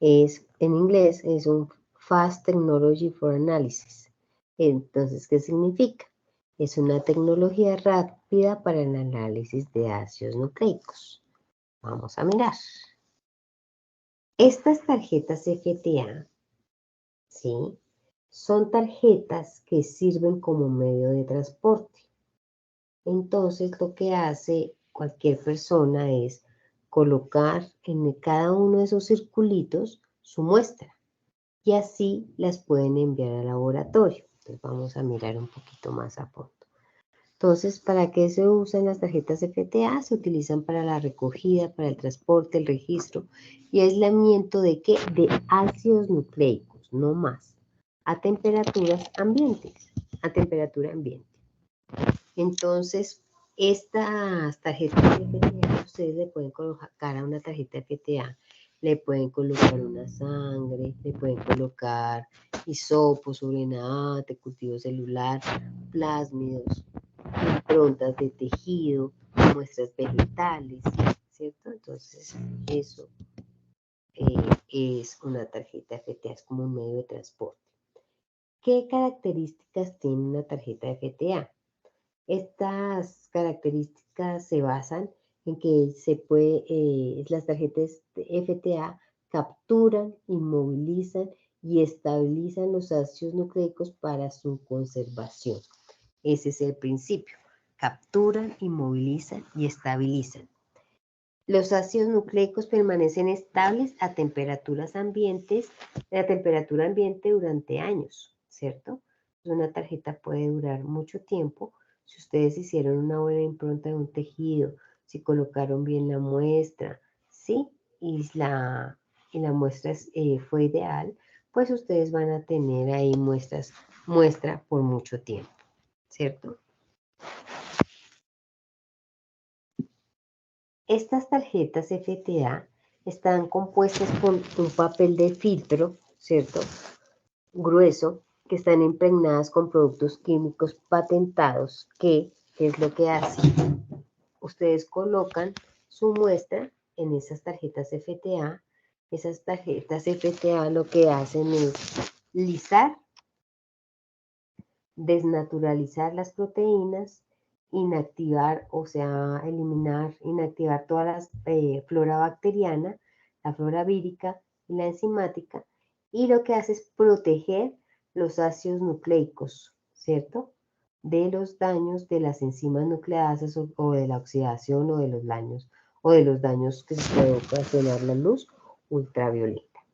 es en inglés es un Fast Technology for Analysis. Entonces, ¿qué significa? Es una tecnología rápida para el análisis de ácidos nucleicos. Vamos a mirar. Estas tarjetas FTA, ¿sí? Son tarjetas que sirven como medio de transporte. Entonces, lo que hace cualquier persona es colocar en cada uno de esos circulitos su muestra y así las pueden enviar al laboratorio. Entonces, vamos a mirar un poquito más a fondo. Entonces, ¿para qué se usan las tarjetas FTA? Se utilizan para la recogida, para el transporte, el registro y aislamiento ¿de qué? De ácidos nucleicos, no más, a temperaturas ambientes, a temperatura ambiente. Entonces, estas tarjetas FTA, ustedes le pueden colocar a una tarjeta FTA, le pueden colocar una sangre, le pueden colocar hisopo, sobrenadante, cultivo celular, plásmidos, improntas de tejido, muestras vegetales, ¿cierto? Entonces, eso es una tarjeta FTA, es como un medio de transporte. ¿Qué características tiene una tarjeta FTA? Estas características se basan en que las tarjetas FTA capturan, inmovilizan y estabilizan los ácidos nucleicos para su conservación. Ese es el principio. Capturan, inmovilizan y estabilizan. Los ácidos nucleicos permanecen estables a temperaturas ambientes, a temperatura ambiente durante años, ¿cierto? Una tarjeta puede durar mucho tiempo si ustedes hicieron una buena impronta de un tejido, si colocaron bien la muestra, ¿sí? Y la muestra fue ideal, pues ustedes van a tener ahí muestra por mucho tiempo, ¿cierto? Estas tarjetas FTA están compuestas con un papel de filtro, ¿cierto? Grueso, que están impregnadas con productos químicos patentados que, ¿qué es lo que hacen? Ustedes colocan su muestra en esas tarjetas FTA. Esas tarjetas FTA lo que hacen es lisar, desnaturalizar las proteínas, inactivar, o sea, inactivar toda la flora bacteriana, la flora vírica y la enzimática, y lo que hace es proteger los ácidos nucleicos, ¿cierto? De los daños de las enzimas nucleasas o de la oxidación o de los daños que se puede ocasionar la luz ultravioleta.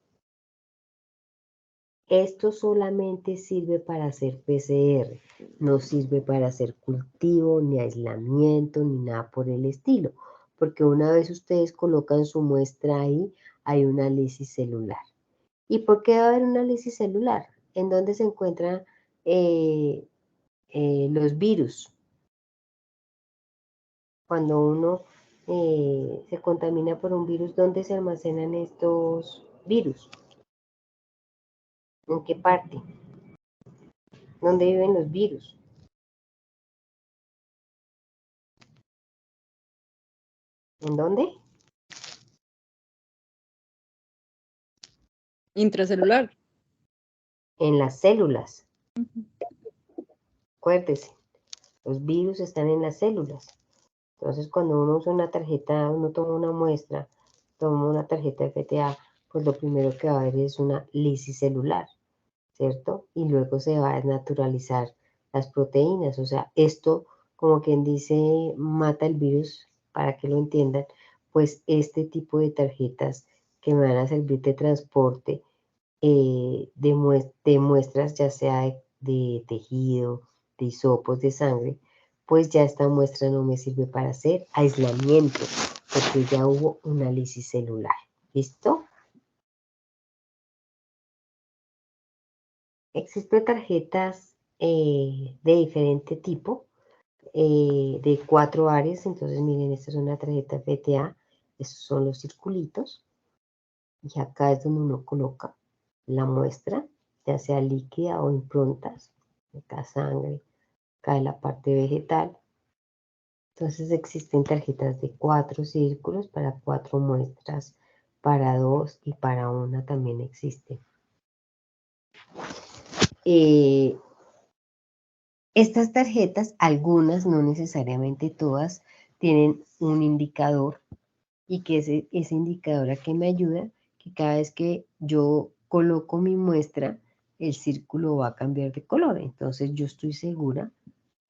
Esto solamente sirve para hacer PCR, no sirve para hacer cultivo, ni aislamiento, ni nada por el estilo, porque una vez ustedes colocan su muestra ahí, hay una lisis celular. ¿Y por qué va a haber una lisis celular? ¿En dónde se encuentran los virus? Cuando uno se contamina por un virus, ¿dónde se almacenan estos virus? ¿En qué parte? ¿Dónde viven los virus? ¿En dónde? Intracelular. En las células. Acuérdese, los virus están en las células. Entonces, cuando uno usa una tarjeta, uno toma una muestra, toma una tarjeta FTA, pues lo primero que va a haber es una lisis celular, ¿cierto? Y luego se va a desnaturalizar las proteínas. O sea, esto, como quien dice, mata el virus, para que lo entiendan, pues este tipo de tarjetas que me van a servir de transporte de muestras, ya sea de tejido, de hisopos, de sangre, pues ya esta muestra no me sirve para hacer aislamiento, porque ya hubo un análisis celular. ¿Listo? Existen tarjetas de diferente tipo, de 4 áreas. Entonces, miren, esta es una tarjeta FTA. Estos son los circulitos. Y acá es donde uno coloca la muestra, ya sea líquida o improntas. Acá sangre, acá en la parte vegetal. Entonces existen tarjetas de 4 círculos para 4 muestras, para 2 y para 1 también existe. Estas tarjetas, algunas, no necesariamente todas, tienen un indicador y que ese indicador a que me ayuda, que cada vez que yo coloco mi muestra, el círculo va a cambiar de color. Entonces yo estoy segura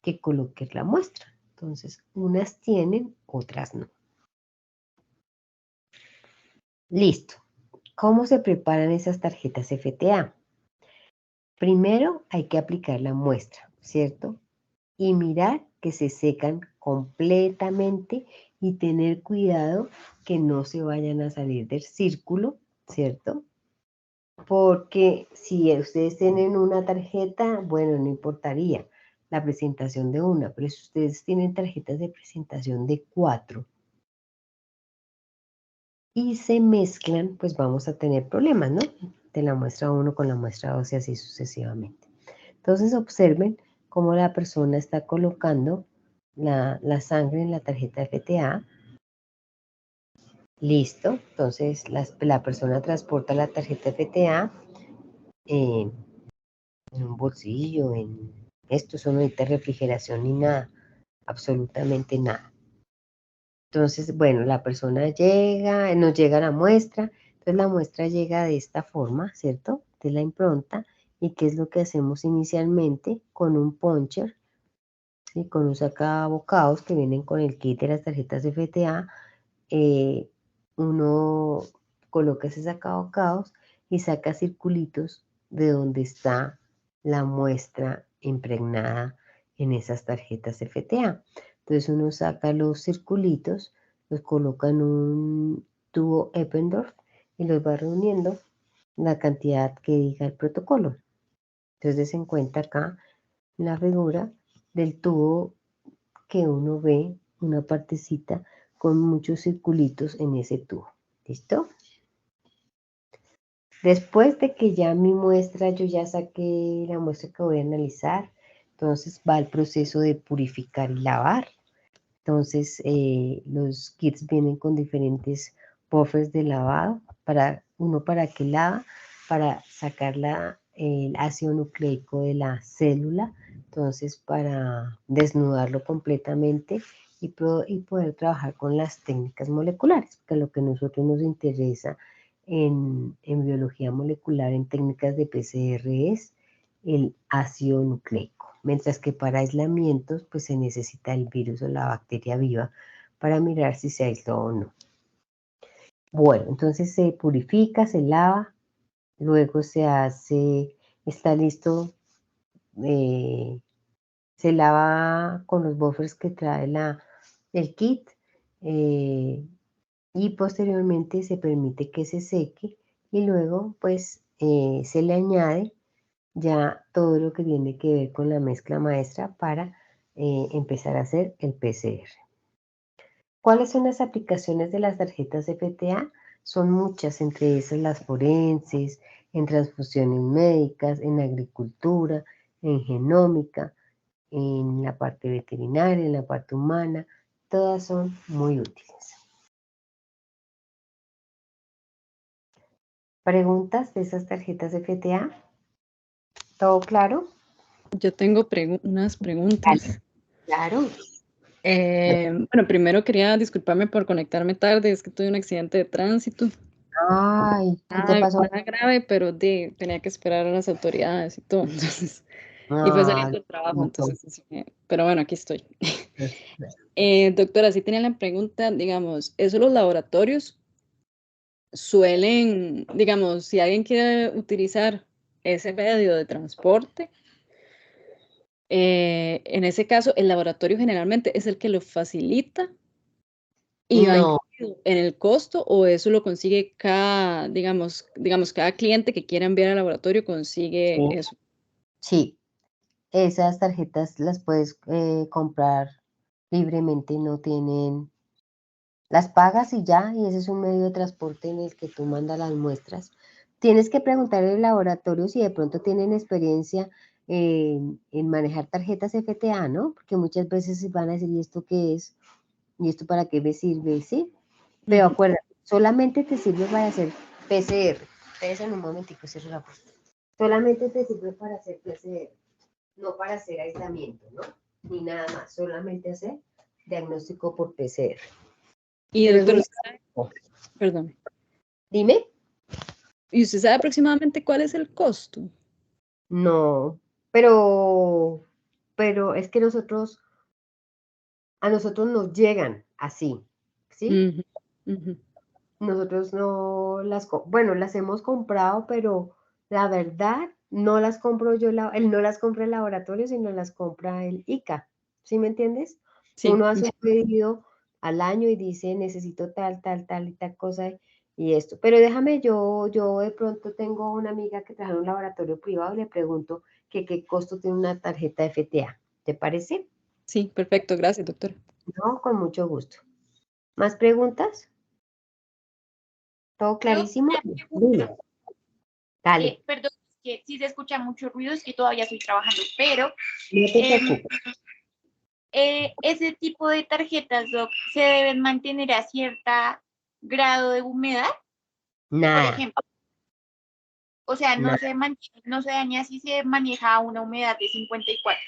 que coloqué la muestra. Entonces, unas tienen, otras no. Listo. ¿Cómo se preparan esas tarjetas FTA? Primero hay que aplicar la muestra, ¿cierto? Y mirar que se secan completamente y tener cuidado que no se vayan a salir del círculo, ¿cierto? Porque si ustedes tienen una tarjeta, bueno, no importaría la presentación de una, pero si ustedes tienen tarjetas de presentación de 4 y se mezclan, pues vamos a tener problemas, ¿no? De la muestra 1 con la muestra 2 y así sucesivamente. Entonces observen cómo la persona está colocando la sangre en la tarjeta FTA. Listo. Entonces la persona transporta la tarjeta FTA en un bolsillo, en esto, eso no necesita refrigeración ni nada, absolutamente nada. Entonces, bueno, la persona llega, nos llega la muestra, entonces la muestra llega de esta forma, ¿cierto? De la impronta. ¿Y qué es lo que hacemos inicialmente? Con un puncher, ¿sí? Con un sacabocados que vienen con el kit de las tarjetas FTA, uno coloca ese sacabocados y saca circulitos de donde está la muestra impregnada en esas tarjetas FTA. Entonces uno saca los circulitos, los coloca en un tubo Eppendorf y los va reuniendo la cantidad que diga el protocolo. Entonces se encuentra acá la figura del tubo que uno ve, una partecita con muchos circulitos en ese tubo. ¿Listo? Después de que ya mi muestra, yo ya saqué la muestra que voy a analizar, entonces va el proceso de purificar y lavar. Entonces los kits vienen con diferentes buffers de lavado, uno para que lava, para sacar el ácido nucleico de la célula, entonces para desnudarlo completamente y poder trabajar con las técnicas moleculares, que lo que a nosotros nos interesa en biología molecular, en técnicas de PCR, es el ácido nucleico. Mientras que para aislamientos, pues se necesita el virus o la bacteria viva para mirar si se aisló o no. Bueno, entonces se purifica, se lava, luego está listo, se lava con los buffers que trae el kit y posteriormente se permite que se seque y luego pues se le añade ya todo lo que tiene que ver con la mezcla maestra para empezar a hacer el PCR. ¿Cuáles son las aplicaciones de las tarjetas FTA? Son muchas, entre esas las forenses, en transfusiones médicas, en agricultura, en genómica, en la parte veterinaria, en la parte humana, todas son muy útiles. ¿Preguntas de esas tarjetas FTA? ¿Todo claro? Yo tengo unas preguntas. Claro. Bueno, primero quería disculparme por conectarme tarde, es que tuve un accidente de tránsito. Ay, ¿qué te pasó? Nada grave, pero tenía que esperar a las autoridades y todo, entonces, y fue saliendo del trabajo, entonces, pero bueno, aquí estoy. Doctora, sí tenía la pregunta, digamos, ¿eso los laboratorios suelen, digamos, si alguien quiere utilizar ese medio de transporte, en ese caso el laboratorio generalmente es el que lo facilita y va No, incluido en el costo, o eso lo consigue cada, digamos, cada cliente que quiera enviar al laboratorio consigue sí, eso. sí, esas tarjetas las puedes comprar libremente, no tienen, las pagas y ya, y ese es un medio de transporte en el que tú mandas las muestras. Tienes que preguntar al laboratorio si de pronto tienen experiencia en manejar tarjetas FTA, ¿no? Porque muchas veces van a decir, ¿y esto qué es? ¿Y esto para qué me sirve? ¿Sí? Pero Ujú. acuérdate, solamente te sirve para hacer PCR. Ustedes en un momentico cierro la puerta. Solamente te sirve para hacer PCR, no para hacer aislamiento, ¿no? Ni nada más, solamente hacer diagnóstico por PCR. Y Pero es doctor, una... usted sabe, perdón, Dime. ¿y usted sabe aproximadamente cuál es el costo? No, pero es que a nosotros nos llegan así, ¿sí? Ujú, ujú. Nosotros no bueno, las hemos comprado, pero la verdad no las compro yo, él no las compra el laboratorio, sino las compra el ICA, ¿sí me entiendes? Sí, Uno hace un pedido al año y dice, necesito tal, tal, tal y tal cosa y esto. Pero déjame, yo de pronto tengo una amiga que trabaja en un laboratorio privado y le pregunto que qué costo tiene una tarjeta FTA. ¿Te parece? sí, perfecto, gracias, doctor. No, con mucho gusto. ¿Más preguntas? ¿Todo Yo, clarísimo? una Dime, pregunta, dale, perdón, que si se escucha mucho ruido, es que todavía estoy trabajando, pero no te em, preocupes. ese tipo de tarjetas, Doc, se deben mantener a cierto grado de humedad, por Nada, ejemplo. O sea, nada. no se daña si se maneja a una humedad de 54.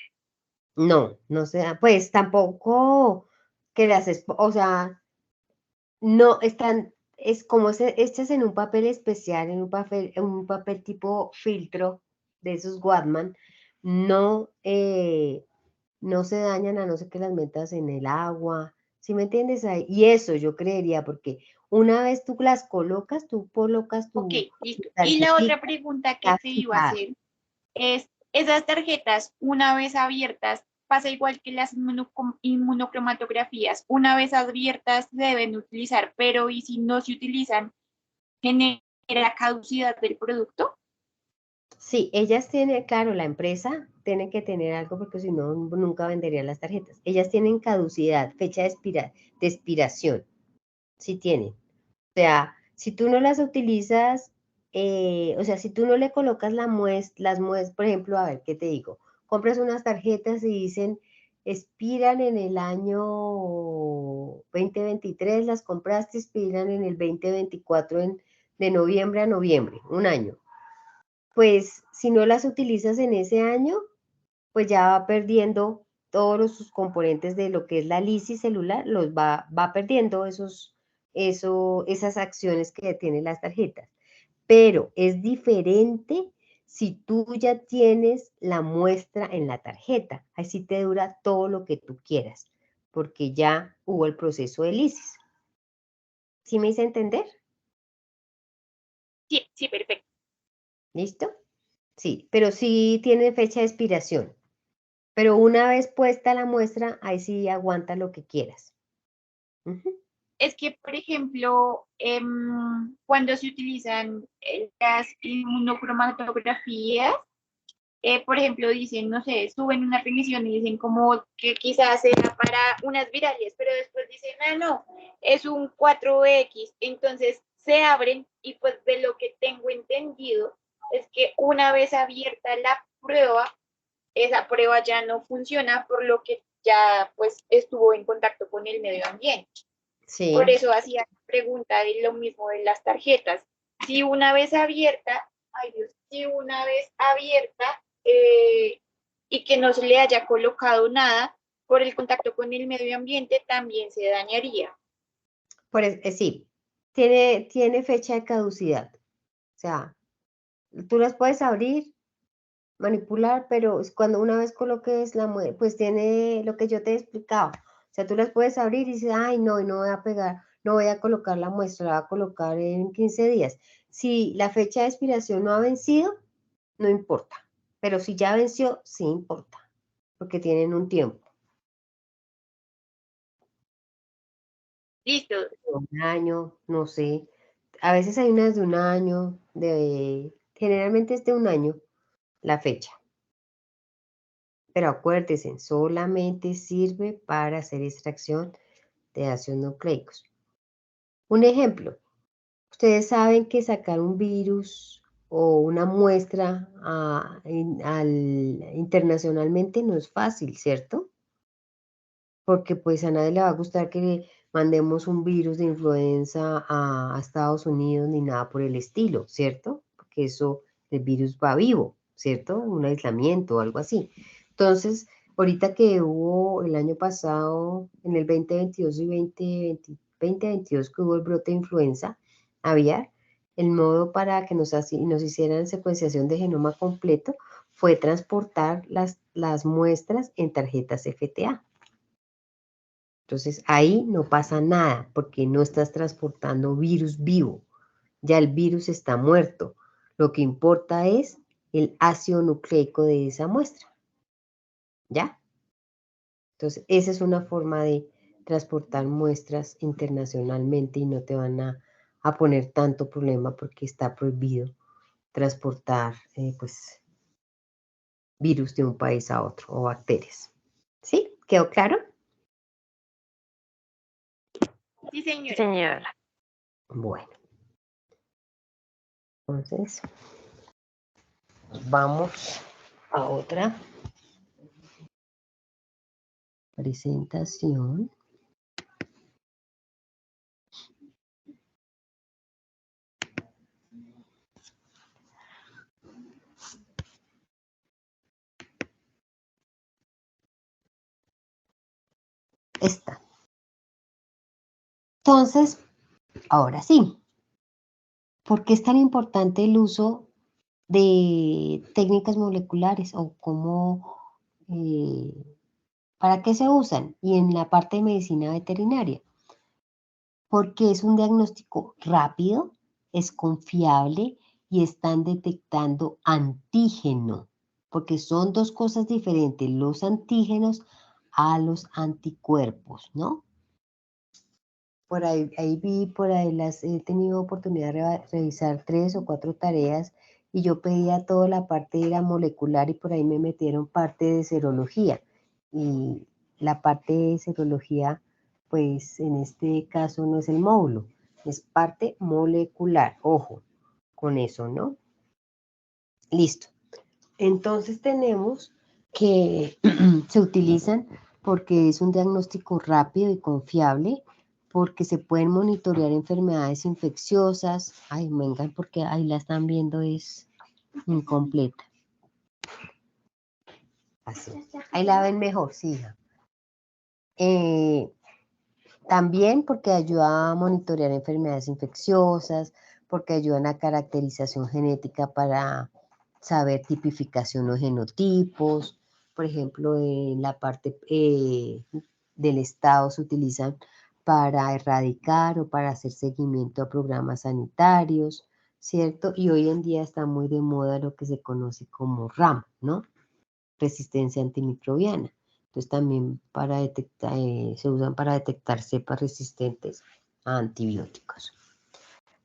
No, no sea, pues tampoco que o sea, no están, es como hechas en un papel especial, en un papel tipo filtro de esos Watman, no, no se dañan a no ser que las metas en el agua, ¿sí me entiendes? Y eso yo creería, porque una vez tú colocas Ok, tu listo. Y la tarjetita, otra pregunta que está te iba a fijada. hacer es, esas tarjetas, una vez abiertas, pasa igual que las inmunocromatografías, una vez abiertas se deben utilizar, pero ¿y si no se utilizan, genera caducidad del producto? Sí, ellas tienen, claro, la empresa tiene que tener algo porque si no, nunca venderían las tarjetas. Ellas tienen caducidad, fecha de expiración, sí tienen. O sea, si tú no las utilizas, o sea, si tú no le colocas las muestras, por ejemplo, a ver, ¿qué te digo? Compras unas tarjetas y dicen, expiran en el año 2023, las compraste, expiran en el 2024, de noviembre a noviembre, un año. Pues si no las utilizas en ese año, pues ya va perdiendo todos sus componentes de lo que es la lisis celular, va perdiendo esas acciones que tienen las tarjetas. Pero es diferente si tú ya tienes la muestra en la tarjeta. Así te dura todo lo que tú quieras, porque ya hubo el proceso de lisis. ¿Sí me hice entender? Sí, sí, perfecto. ¿Listo? Sí, pero sí tiene fecha de expiración. Pero una vez puesta la muestra, ahí sí aguanta lo que quieras. Ujú. Es que, por ejemplo, cuando se utilizan las inmunocromatografías, por ejemplo, dicen, no sé, suben una remisión y dicen como que quizás sea para unas virales, pero después dicen, ah, no, es un 4X. Entonces se abren y pues de lo que tengo entendido es que una vez abierta la prueba, esa prueba ya no funciona, por lo que ya pues estuvo en contacto con el medio ambiente. Por Sí, eso hacía la pregunta de lo mismo de las tarjetas. Si una vez abierta, ay Dios, si una vez abierta y que no se le haya colocado nada por el contacto con el medio ambiente, también se dañaría. sí, tiene fecha de caducidad. O sea, tú las puedes abrir, manipular, pero cuando una vez coloques pues tiene lo que yo te he explicado. O sea, tú las puedes abrir y dices, ay, no, y no voy a pegar, no voy a colocar la muestra, la voy a colocar en 15 días. Si la fecha de expiración no ha vencido, no importa. Pero si ya venció, sí importa, porque tienen un tiempo. Listo. Un año, no sé. A veces hay unas de un año, generalmente es de un año la fecha. Pero acuérdense, solamente sirve para hacer extracción de ácidos nucleicos. Un ejemplo, ustedes saben que sacar un virus o una muestra internacionalmente no es fácil, ¿cierto? Porque pues a nadie le va a gustar que le mandemos un virus de influenza a Estados Unidos ni nada por el estilo, ¿cierto? Porque eso, el virus va vivo, ¿cierto? Un aislamiento o algo así. Entonces, ahorita que hubo el año pasado, en el 2022 y 2022 que hubo el brote de influenza aviar, el modo para que nos hicieran secuenciación de genoma completo fue transportar las muestras en tarjetas FTA. Entonces ahí no pasa nada porque no estás transportando virus vivo. Ya el virus está muerto. Lo que importa es el ácido nucleico de esa muestra. ¿Ya? Entonces esa es una forma de transportar muestras internacionalmente y no te van a poner tanto problema porque está prohibido transportar pues virus de un país a otro o bacterias. ¿Sí? ¿Quedó claro? Sí, señora. Señora. Bueno. Entonces, vamos a otra presentación. Esta. Entonces, ahora sí. ¿Por qué es tan importante el uso de técnicas moleculares o cómo, para qué se usan? Y en la parte de medicina veterinaria. Porque es un diagnóstico rápido, es confiable y están detectando antígeno, porque son dos cosas diferentes, los antígenos a los anticuerpos, ¿no? Por ahí vi, por ahí he tenido oportunidad de revisar 3 o 4 tareas y yo pedía toda la parte de la molecular y por ahí me metieron parte de serología. Y la parte de serología, pues en este caso no es el módulo, es parte molecular. Ojo con eso, ¿no? Listo. Entonces tenemos que se utilizan porque es un diagnóstico rápido y confiable, porque se pueden monitorear enfermedades infecciosas. Ay, vengan, porque ahí la están viendo, es incompleta. Así. Ahí la ven mejor, sí, hija. También porque ayuda a monitorear enfermedades infecciosas, porque ayudan a caracterización genética para saber tipificación o genotipos. Por ejemplo, en la parte del Estado se utilizan para erradicar o para hacer seguimiento a programas sanitarios, ¿cierto? Y hoy en día está muy de moda lo que se conoce como RAM, ¿no? Resistencia antimicrobiana. Entonces también para detectar, se usan para detectar cepas resistentes a antibióticos.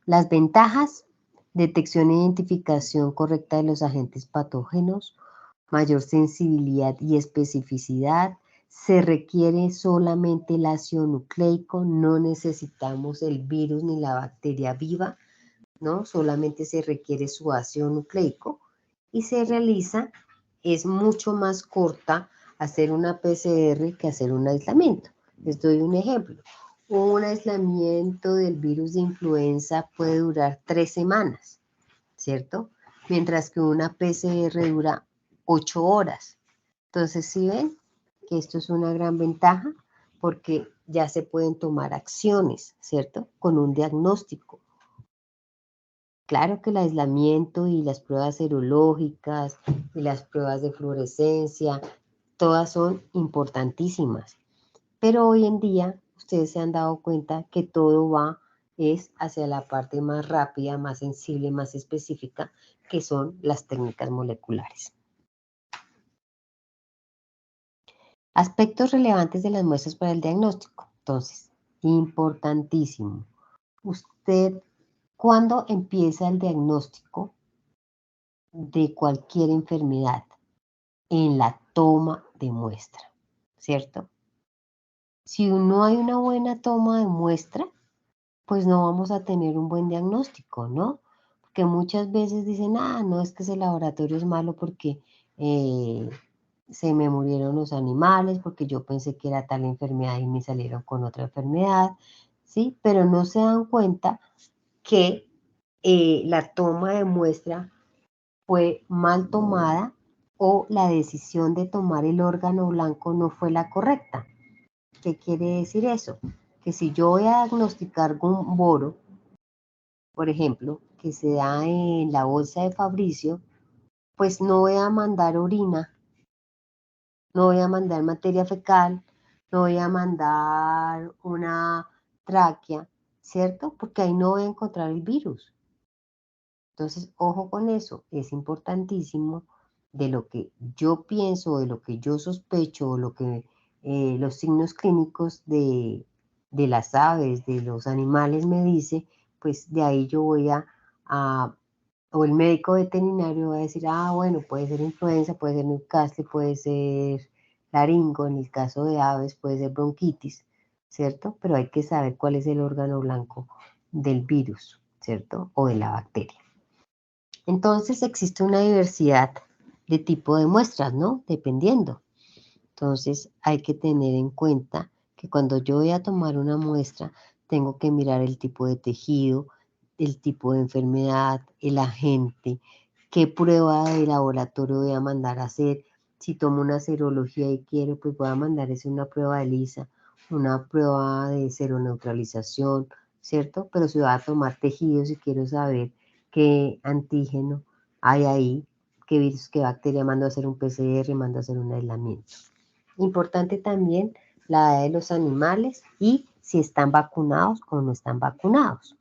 Las ventajas: detección e identificación correcta de los agentes patógenos, mayor sensibilidad y especificidad, se requiere solamente el ácido nucleico, no necesitamos el virus ni la bacteria viva, ¿no? Solamente se requiere su ácido nucleico y se realiza, es mucho más corta hacer una PCR que hacer un aislamiento. Les doy un ejemplo. Un aislamiento del virus de influenza puede durar 3 semanas, ¿cierto? Mientras que una PCR dura 8 horas. Entonces, ¿sí ven que esto es una gran ventaja? Porque ya se pueden tomar acciones, ¿cierto? Con un diagnóstico. Claro que el aislamiento y las pruebas serológicas y las pruebas de fluorescencia, todas son importantísimas. Pero hoy en día ustedes se han dado cuenta que todo va es hacia la parte más rápida, más sensible, más específica, que son las técnicas moleculares. Aspectos relevantes de las muestras para el diagnóstico. Entonces, importantísimo. Usted, ¿cuándo empieza el diagnóstico de cualquier enfermedad? En la toma de muestra, ¿cierto? Si no hay una buena toma de muestra, pues no vamos a tener un buen diagnóstico, ¿no? Porque muchas veces dicen, no, es que ese laboratorio es malo porque se me murieron los animales, porque yo pensé que era tal enfermedad y me salieron con otra enfermedad, ¿sí? Pero no se dan cuenta que la toma de muestra fue mal tomada o la decisión de tomar el órgano blanco no fue la correcta. ¿Qué quiere decir eso? Que si yo voy a diagnosticar un boro, por ejemplo, que se da en la bolsa de Fabricio, pues no voy a mandar orina, no voy a mandar materia fecal, no voy a mandar una tráquea, ¿cierto? Porque ahí no voy a encontrar el virus. Entonces, ojo con eso, es importantísimo de lo que yo pienso, de lo que yo sospecho, o lo que los signos clínicos de las aves, de los animales me dice, pues de ahí yo voy o el médico veterinario va a decir, bueno, puede ser influenza, puede ser Newcastle, puede ser laringo, en el caso de aves puede ser bronquitis, ¿cierto? Pero hay que saber cuál es el órgano blanco del virus, ¿cierto? O de la bacteria. Entonces existe una diversidad de tipo de muestras, ¿no? Dependiendo. Entonces hay que tener en cuenta que cuando yo voy a tomar una muestra, tengo que mirar el tipo de tejido, el tipo de enfermedad, el agente, qué prueba de laboratorio voy a mandar a hacer. Si tomo una serología y quiero, pues voy a mandar una prueba de ELISA, una prueba de seroneutralización, ¿cierto? Pero si voy a tomar tejidos y quiero saber qué antígeno hay ahí, qué virus, qué bacteria, mando a hacer un PCR, mando a hacer un aislamiento. Importante también la edad de los animales y si están vacunados o no están vacunados.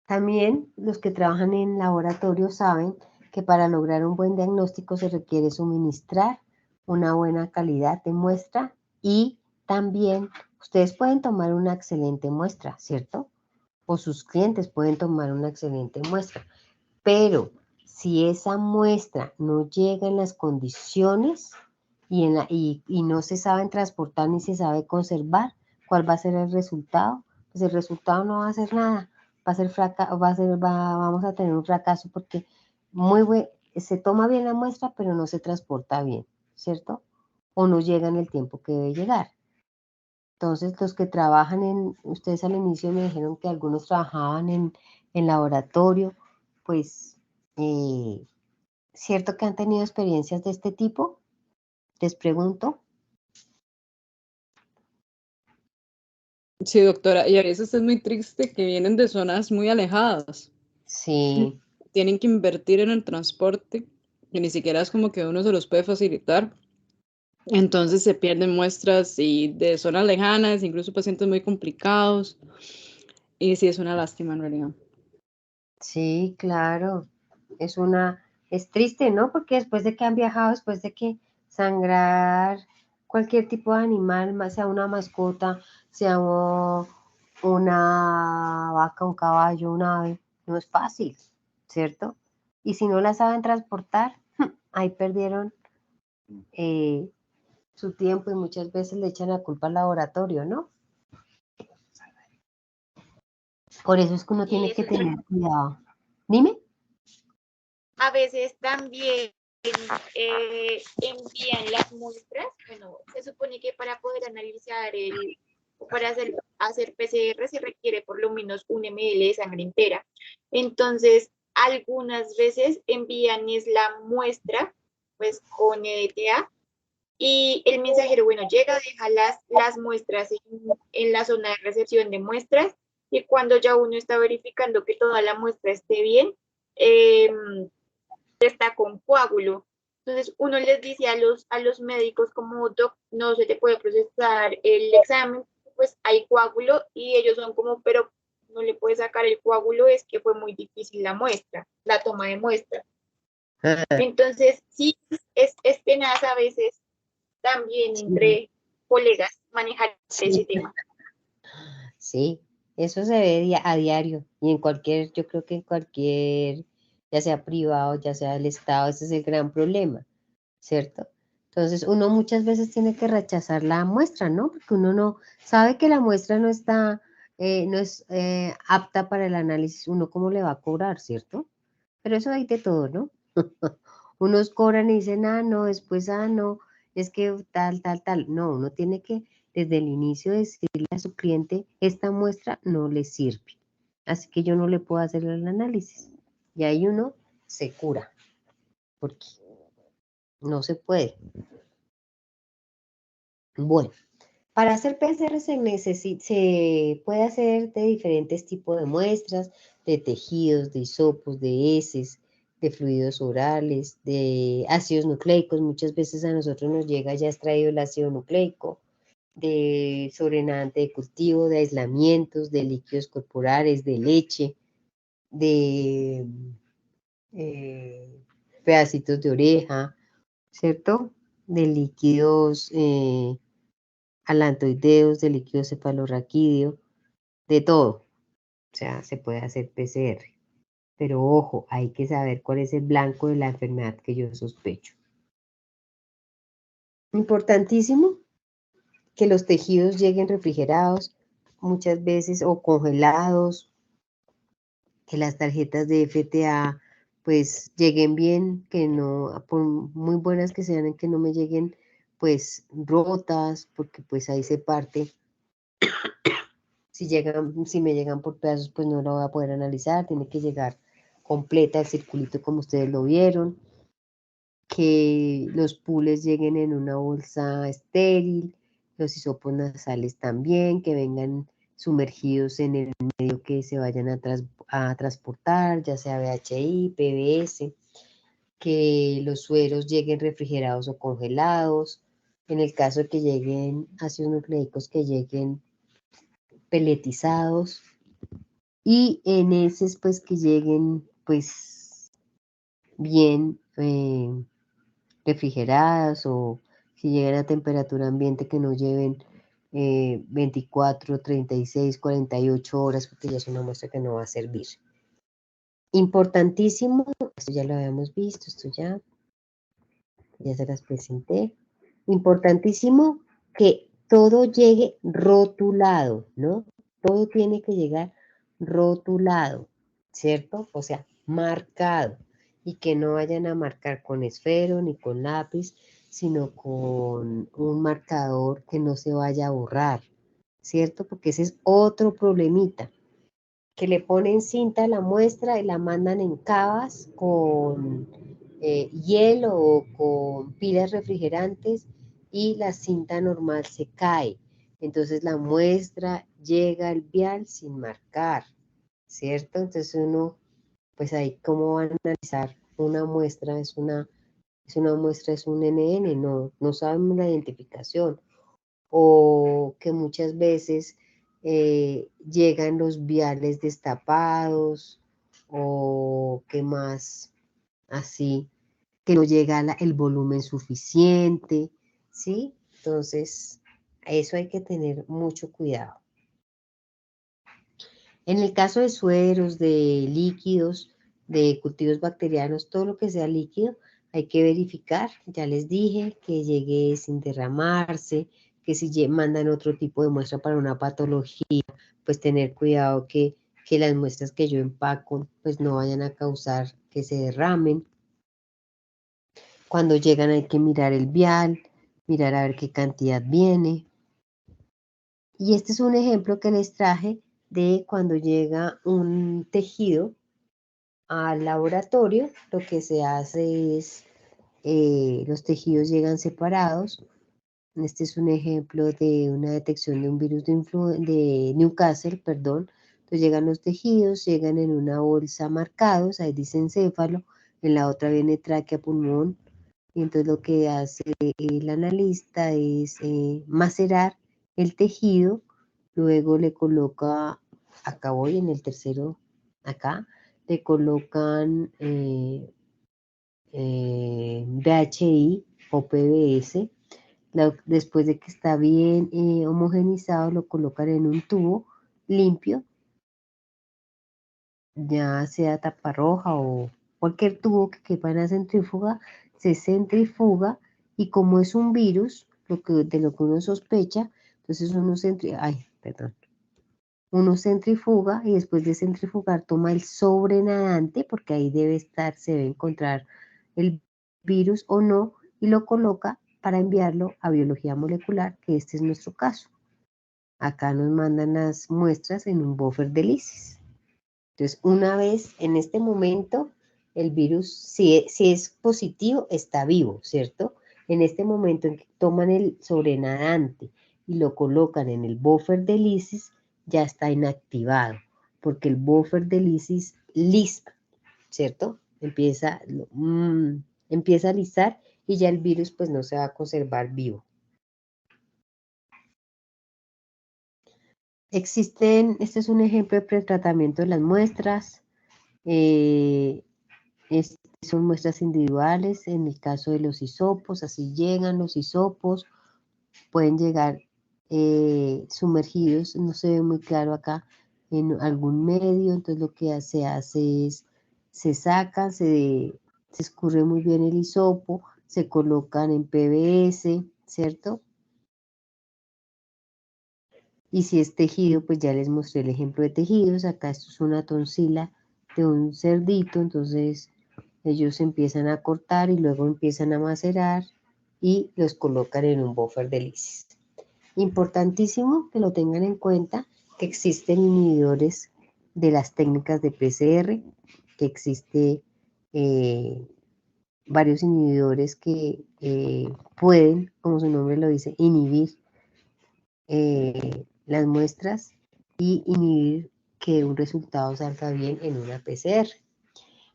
También los que trabajan en laboratorio saben que para lograr un buen diagnóstico se requiere suministrar una buena calidad de muestra y también ustedes pueden tomar una excelente muestra, ¿cierto? O sus clientes pueden tomar una excelente muestra, pero si esa muestra no llega en las condiciones y no se saben transportar ni se sabe conservar, ¿cuál va a ser el resultado? Pues el resultado no va a ser nada, vamos a tener un fracaso porque se toma bien la muestra, pero no se transporta bien, ¿cierto? O no llega en el tiempo que debe llegar. Entonces, los que trabajan ustedes al inicio me dijeron que algunos trabajaban en laboratorio, pues, ¿cierto que han tenido experiencias de este tipo? Les pregunto. Sí, doctora, y a veces es muy triste que vienen de zonas muy alejadas. Sí. Tienen que invertir en el transporte, que ni siquiera es como que uno se los puede facilitar. Entonces se pierden muestras y de zonas lejanas, incluso pacientes muy complicados. Y sí, es una lástima en realidad. Sí, claro. Es triste, ¿no? Porque después de que han viajado, después de que sangrar cualquier tipo de animal, sea una mascota, sea una vaca, un caballo, un ave, no es fácil, ¿cierto? Y si no la saben transportar, ahí perdieron su tiempo y muchas veces le echan la culpa al laboratorio, ¿no? Por eso es que uno tiene que tener cuidado. Dime. A veces también envían las muestras, bueno, se supone que para poder analizar o para hacer PCR se requiere por lo menos 1 ml de sangre entera. Entonces, algunas veces envían es la muestra, pues con EDTA, y el mensajero, bueno, llega, deja las muestras en la zona de recepción de muestras, y cuando ya uno está verificando que toda la muestra esté bien, está con coágulo. Entonces uno les dice a los médicos como, "Doc, no se te puede procesar el examen, pues hay coágulo", y ellos son como, pero no le puedes sacar el coágulo, es que fue muy difícil la muestra, la toma de muestra. Entonces, sí, es tenaz a veces también Sí, entre colegas manejar ese sí, tema. sí, eso se ve a diario y en cualquier, yo creo que en cualquier, ya sea privado, ya sea del Estado, ese es el gran problema, ¿cierto? Entonces uno muchas veces tiene que rechazar la muestra, ¿no? Porque uno no sabe que la muestra no está, no es apta para el análisis, uno cómo le va a cobrar, ¿cierto? Pero eso hay de todo, ¿no? Unos cobran y dicen, ah, no, después, ah, no, es que tal, tal, tal. No, uno tiene que desde el inicio decirle a su cliente, esta muestra no le sirve. Así que yo no le puedo hacer el análisis. Y ahí uno se cura, porque no se puede. Bueno, para hacer PCR se puede hacer de diferentes tipos de muestras, de tejidos, de hisopos, de heces, de fluidos orales, de ácidos nucleicos. Muchas veces a nosotros nos llega ya extraído el ácido nucleico, de sobrenadante de cultivo, de aislamientos, de líquidos corporales, de leche, de pedacitos de oreja, ¿cierto? De líquidos alantoideos, de líquido cefalorraquídeo, de todo. O sea, se puede hacer PCR. Pero ojo, hay que saber cuál es el blanco de la enfermedad que yo sospecho. Importantísimo que los tejidos lleguen refrigerados muchas veces o congelados, que las tarjetas de FTA pues lleguen bien, que no, por muy buenas que sean, que no me lleguen pues rotas, porque pues ahí se parte. Si me llegan por pedazos, pues no lo voy a poder analizar, tiene que llegar completa el circulito como ustedes lo vieron, que los pules lleguen en una bolsa estéril, los hisopos nasales también, que vengan sumergidos en el medio que se vayan a transportar, ya sea VHI, PBS, que los sueros lleguen refrigerados o congelados, en el caso de que lleguen ácidos nucleicos, que lleguen peletizados, y en esos pues que lleguen pues bien refrigeradas, o si llegan a temperatura ambiente que no lleven 24, 36, 48 horas, porque ya es una muestra que no va a servir. Importantísimo, esto ya lo habíamos visto, esto ya se las presenté. Importantísimo que todo llegue rotulado, ¿no? Todo tiene que llegar rotulado, ¿cierto? O sea, marcado. Y que no vayan a marcar con esfero ni con lápiz, sino con un marcador que no se vaya a borrar, ¿cierto? Porque ese es otro problemita, que le ponen cinta a la muestra y la mandan en cavas con hielo o con pilas refrigerantes, y la cinta normal se cae. Entonces la muestra llega al vial sin marcar, ¿cierto? Entonces uno, pues ahí cómo van a analizar una muestra, es una muestra, es un NN, no saben la identificación. O que muchas veces llegan los viales destapados, o que más así, que no llega el volumen suficiente, ¿sí? Entonces, a eso hay que tener mucho cuidado. En el caso de sueros, de líquidos, de cultivos bacterianos, todo lo que sea líquido, hay que verificar. Ya les dije que llegue sin derramarse, que si mandan otro tipo de muestra para una patología, pues tener cuidado que las muestras que yo empaco, pues no vayan a causar que se derramen. Cuando llegan hay que mirar el vial, mirar a ver qué cantidad viene. Y este es un ejemplo que les traje de cuando llega un tejido al laboratorio. Lo que se hace es, los tejidos llegan separados. Este es un ejemplo de una detección de un virus de Newcastle, perdón. Entonces llegan los tejidos, llegan en una bolsa marcados, ahí dice encéfalo, en la otra viene tráquea, pulmón, Y entonces lo que hace el analista es macerar el tejido, luego le coloca, acá voy en el tercero, acá, le colocan BHI o PBS. Después de que está bien homogenizado, lo colocan en un tubo limpio, ya sea taparroja o cualquier tubo que quepa en la centrífuga, se centrifuga y como es un virus, de lo que uno sospecha, entonces uno centrifuga y después de centrifugar toma el sobrenadante, porque ahí se debe encontrar el virus o no, y lo coloca para enviarlo a biología molecular, que este es nuestro caso. Acá nos mandan las muestras en un buffer de lisis. Entonces, una vez en este momento, el virus, si es positivo, está vivo, ¿cierto? En este momento en que toman el sobrenadante y lo colocan en el buffer de lisis, ya está inactivado, porque el buffer de lisis lisa, ¿cierto? Empieza a lisar y ya el virus pues no se va a conservar vivo. Este es un ejemplo de pretratamiento de las muestras. Son muestras individuales, en el caso de los hisopos, así llegan los hisopos, pueden llegar sumergidos, no se ve muy claro acá, en algún medio, entonces lo que se hace es, se sacan, se escurre muy bien el hisopo, se colocan en PVS, ¿cierto? Y si es tejido, pues ya les mostré el ejemplo de tejidos, acá esto es una tonsila de un cerdito, entonces ellos empiezan a cortar y luego empiezan a macerar y los colocan en un buffer de lisis. Importantísimo que lo tengan en cuenta, que existen inhibidores de las técnicas de PCR, que existe varios inhibidores que pueden, como su nombre lo dice, inhibir las muestras y inhibir que un resultado salga bien en una PCR.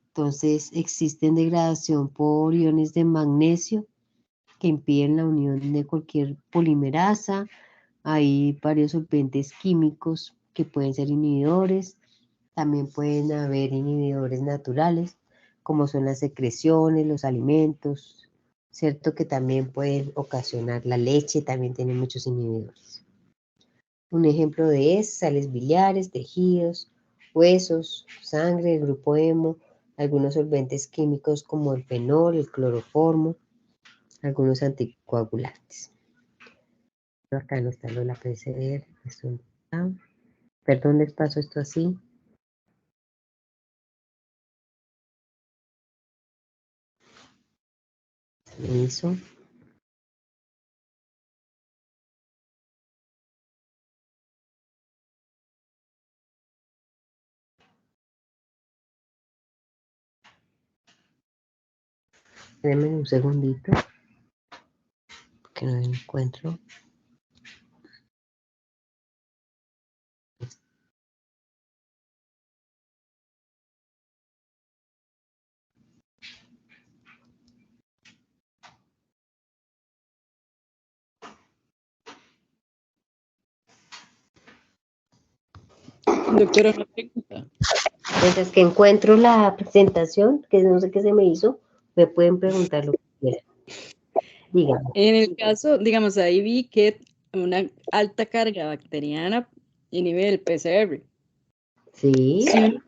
Entonces existen degradación por iones de magnesio que impiden la unión de cualquier polimerasa. Hay varios solventes químicos que pueden ser inhibidores. También pueden haber inhibidores naturales, como son las secreciones, los alimentos, ¿cierto? Que también pueden ocasionar la leche, también tiene muchos inhibidores. Un ejemplo de es sales biliares, tejidos, huesos, sangre, el grupo hemo, algunos solventes químicos como el fenol, el cloroformo, algunos anticoagulantes. Acá no está lo de la PCR. Perdón, les paso esto así. Eso. Denme un segundito, que no encuentro. Doctora, una pregunta. Mientras que encuentro la presentación, que no sé qué se me hizo, me pueden preguntar lo que quieran. Díganme. En el caso, digamos, ahí vi que una alta carga bacteriana inhibe el PCR. Sí. Si uno,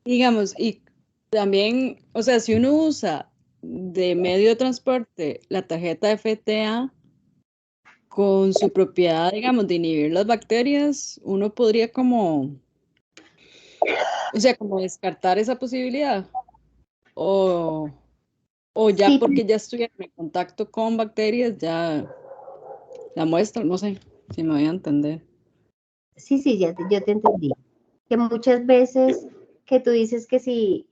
digamos, y también, o sea, si uno usa de medio de transporte la tarjeta FTA con su propiedad, digamos, de inhibir las bacterias, uno podría como, o sea, como descartar esa posibilidad. O ya Sí, porque ya estuviera en contacto con bacterias, ya la muestra, no sé si me voy a entender. sí, yo te entendí. Que muchas veces que tú dices que si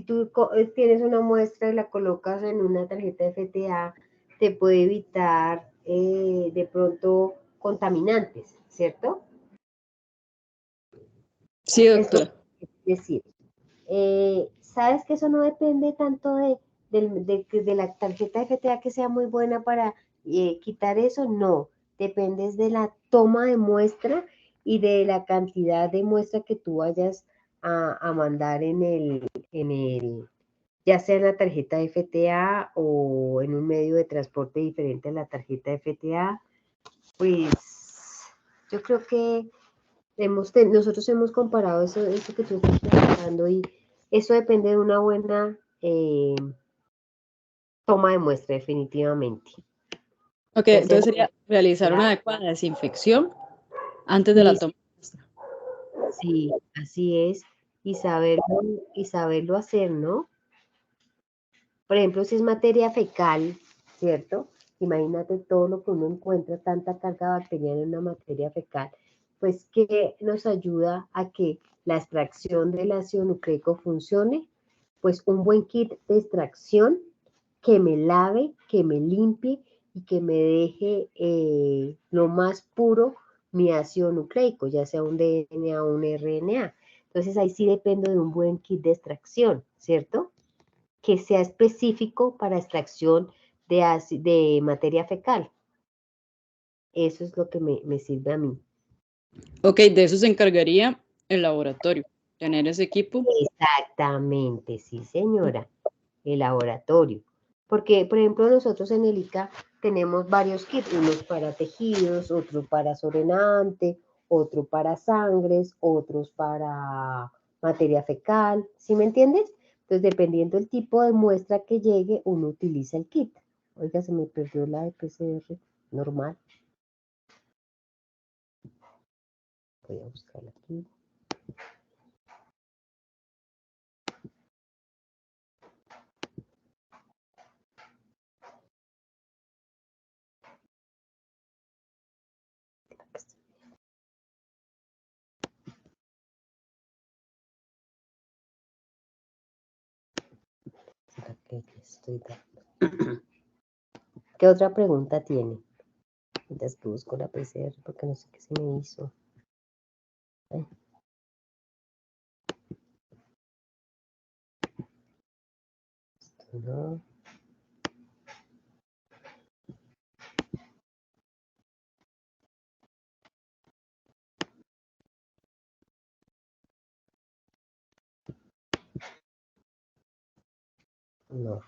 tú tienes una muestra y la colocas en una tarjeta FTA, te puede evitar de pronto contaminantes, ¿cierto? Sí, Eso doctora. es decir, sabes que eso no depende tanto de la tarjeta FTA que sea muy buena para quitar eso, no, depende de la toma de muestra y de la cantidad de muestra que tú vayas a mandar ya sea en la tarjeta FTA o en un medio de transporte diferente a la tarjeta FTA, pues yo creo que nosotros hemos comparado eso que tú estás preguntando y eso depende de una buena toma de muestra, definitivamente. Ok, Ya sea entonces sería realizar una FTA. adecuada desinfección antes de la toma de muestra. Sí, así es, y saberlo hacer, ¿no? Por ejemplo, si es materia fecal, ¿cierto? Imagínate todo lo que uno encuentra, tanta carga bacteriana en una materia fecal, pues que nos ayuda a que la extracción del ácido nucleico funcione, pues un buen kit de extracción que me lave, que me limpie y que me deje lo más puro mi ácido nucleico, ya sea un DNA o un RNA. Entonces ahí sí dependo de un buen kit de extracción, ¿cierto? Que sea específico para extracción de materia fecal. Eso es lo que me sirve a mí. Ok, de eso se encargaría el laboratorio, tener ese equipo. Exactamente, sí señora, el laboratorio. Porque, por ejemplo, nosotros en el ICA tenemos varios kits, unos para tejidos, otro para sobrenante, otro para sangres, otros para materia fecal, ¿sí me entiendes? Entonces, dependiendo del tipo de muestra que llegue, uno utiliza el kit. Oiga, se me perdió la de PCR normal. Voy a buscarla aquí. ¿Será que le estoy dando? ¿Qué otra pregunta tiene? Mientras que busco la PCR porque no sé qué se me hizo. Ay. Esto no. No.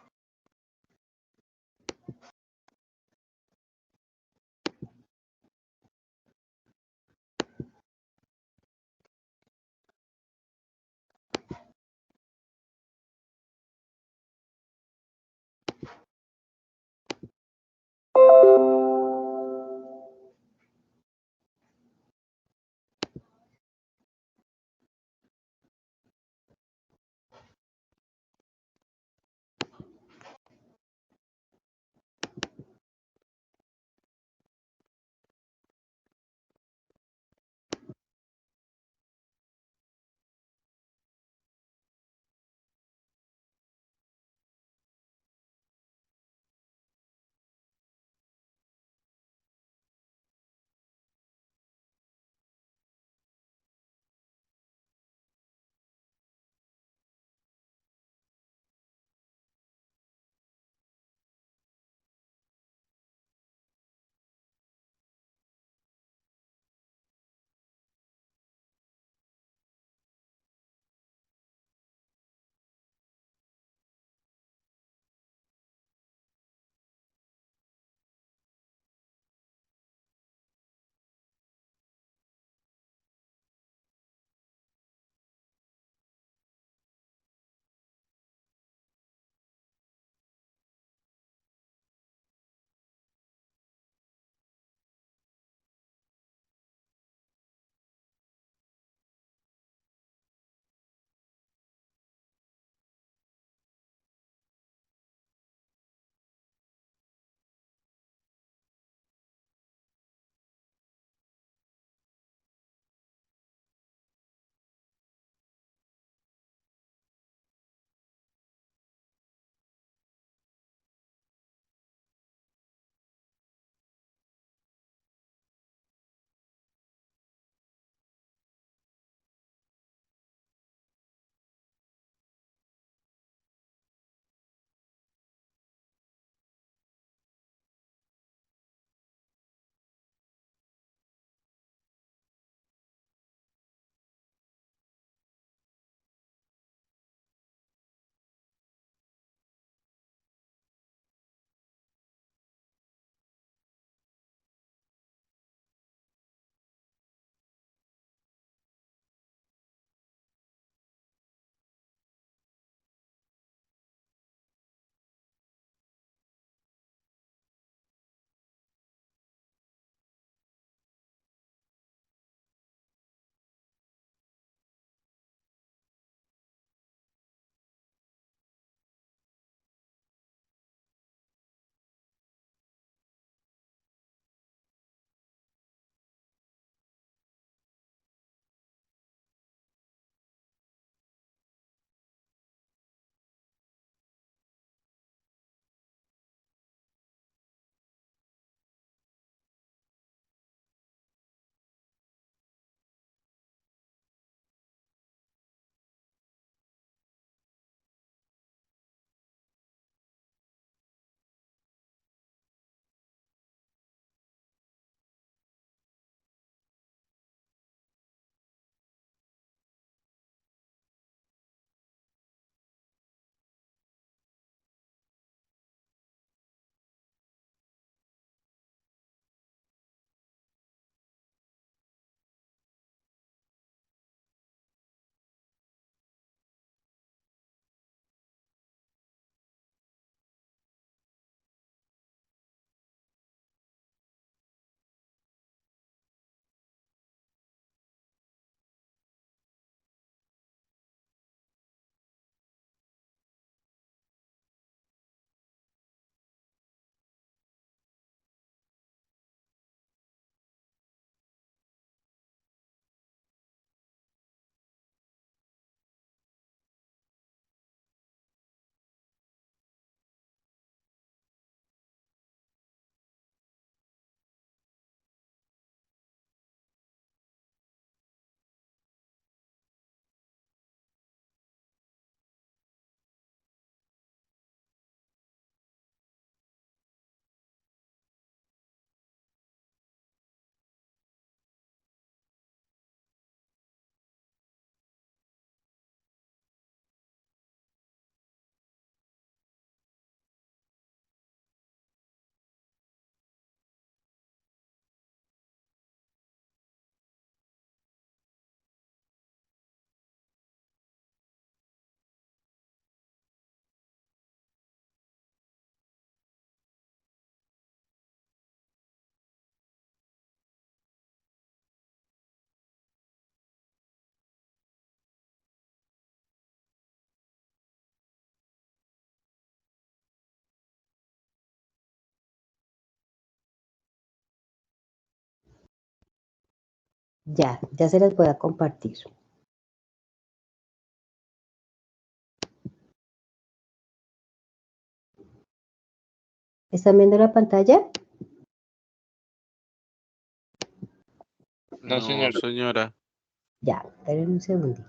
Ya se las voy a compartir. ¿Están viendo la pantalla? No, señora. Ya, esperen un segundito.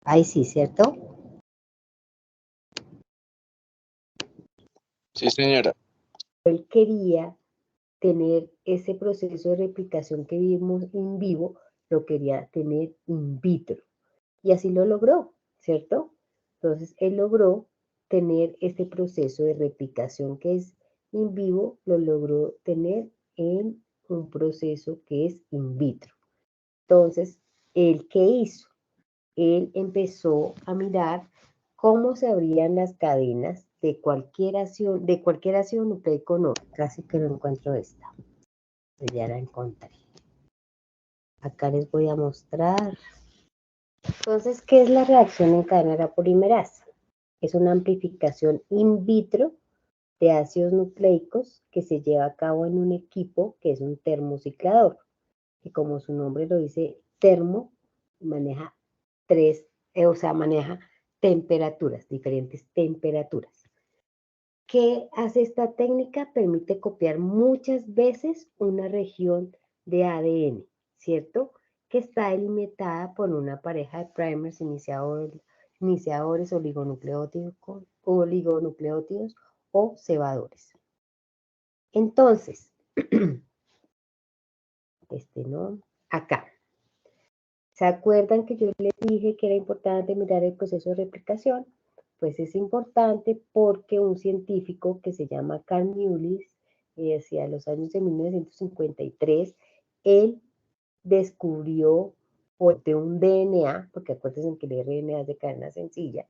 Ahí sí, ¿cierto? Sí, señora. Él quería tener ese proceso de replicación que vimos in vivo, lo quería tener in vitro. Y así lo logró, ¿cierto? Entonces, él logró tener este proceso de replicación que es in vivo, lo logró tener en un proceso que es in vitro. Entonces, ¿él qué hizo? Él empezó a mirar cómo se abrían las cadenas de cualquier ácido nucleico. No, casi que no encuentro esta. Pues ya la encontré. Acá les voy a mostrar. Entonces, ¿qué es la reacción en cadena de la polimerasa? Es una amplificación in vitro de ácidos nucleicos que se lleva a cabo en un equipo que es un termociclador, que como su nombre lo dice, termo, maneja maneja temperaturas, diferentes temperaturas. ¿Qué hace esta técnica? Permite copiar muchas veces una región de ADN, ¿cierto? Que está delimitada por una pareja de primers iniciadores oligonucleótidos o cebadores. Entonces, acá. ¿Se acuerdan que yo les dije que era importante mirar el proceso de replicación? Pues es importante porque un científico que se llama Carl Mullis, hacia los años de 1953, él descubrió de un DNA, porque acuérdense que el RNA es de cadena sencilla,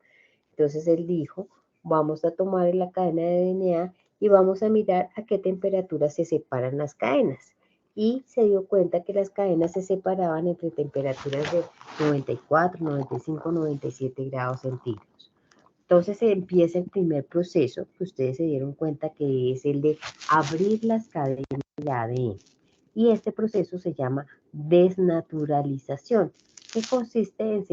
entonces él dijo, vamos a tomar la cadena de DNA y vamos a mirar a qué temperatura se separan las cadenas. Y se dio cuenta que las cadenas se separaban entre temperaturas de 94, 95, 97 grados centígrados. Entonces se empieza el primer proceso, que ustedes se dieron cuenta que es el de abrir las cadenas de ADN. Y este proceso se llama desnaturalización, que consiste en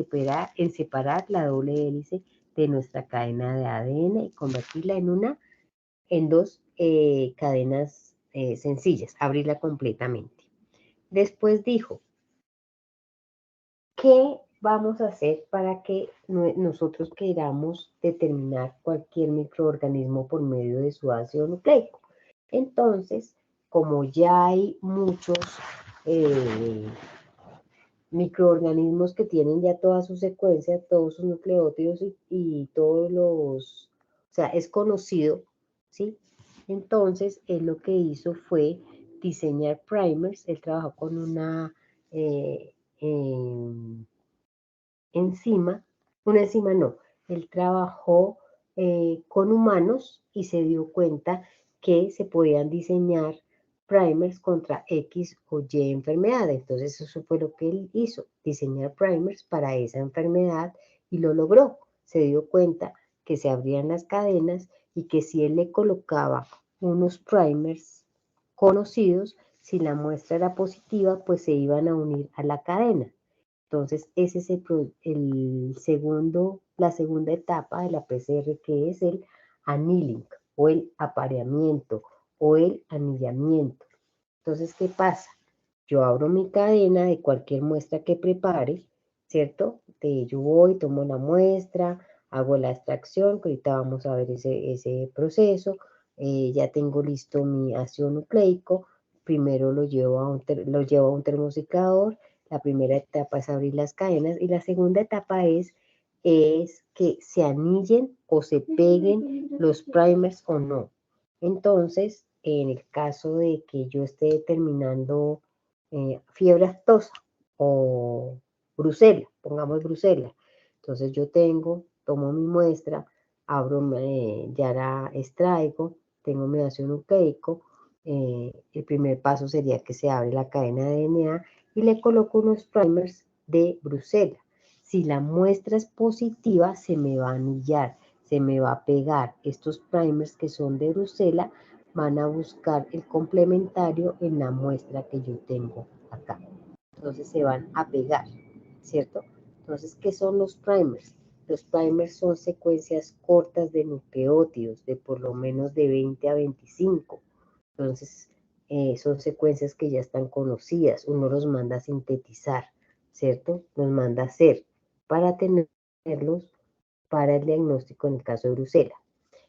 separar la doble hélice de nuestra cadena de ADN y convertirla en dos cadenas sencillas, abrirla completamente. Después dijo, ¿qué vamos a hacer para que nosotros queramos determinar cualquier microorganismo por medio de su ácido nucleico? Entonces, como ya hay muchos microorganismos que tienen ya toda su secuencia, todos sus nucleótidos y todos los, o sea, es conocido, ¿sí? Entonces, él lo que hizo fue diseñar primers. Él trabajó con una enzima no, él trabajó con humanos y se dio cuenta que se podían diseñar primers contra X o Y enfermedad. Entonces eso fue lo que él hizo, diseñar primers para esa enfermedad y lo logró. Se dio cuenta que se abrían las cadenas y que si él le colocaba unos primers conocidos, si la muestra era positiva, pues se iban a unir a la cadena. Entonces, ese es la segunda etapa de la PCR, que es el annealing o el apareamiento o el anillamiento. Entonces, ¿qué pasa? Yo abro mi cadena de cualquier muestra que prepare, ¿cierto? Yo voy, tomo la muestra, hago la extracción, que ahorita vamos a ver ese proceso. Ya tengo listo mi ácido nucleico. Primero lo llevo a un termociclador. La primera etapa es abrir las cadenas y la segunda etapa es que se anillen o se peguen los primers o no. Entonces, en el caso de que yo esté determinando fiebre aftosa o Brucela, pongamos Brucela, entonces yo tomo mi muestra, ya la extraigo, tengo mi ácido nucleico, el primer paso sería que se abre la cadena de DNA y le coloco unos primers de Brucela. Si la muestra es positiva, se me va a anillar. se me va a pegar estos primers que son de Bruselas, van a buscar el complementario en la muestra que yo tengo acá. Entonces se van a pegar, ¿cierto? Entonces, ¿qué son los primers? Los primers son secuencias cortas de nucleótidos, de por lo menos de 20 a 25. Entonces, son secuencias que ya están conocidas. Uno los manda a sintetizar, ¿cierto? Los manda a hacer para tenerlos para el diagnóstico en el caso de Bruselas.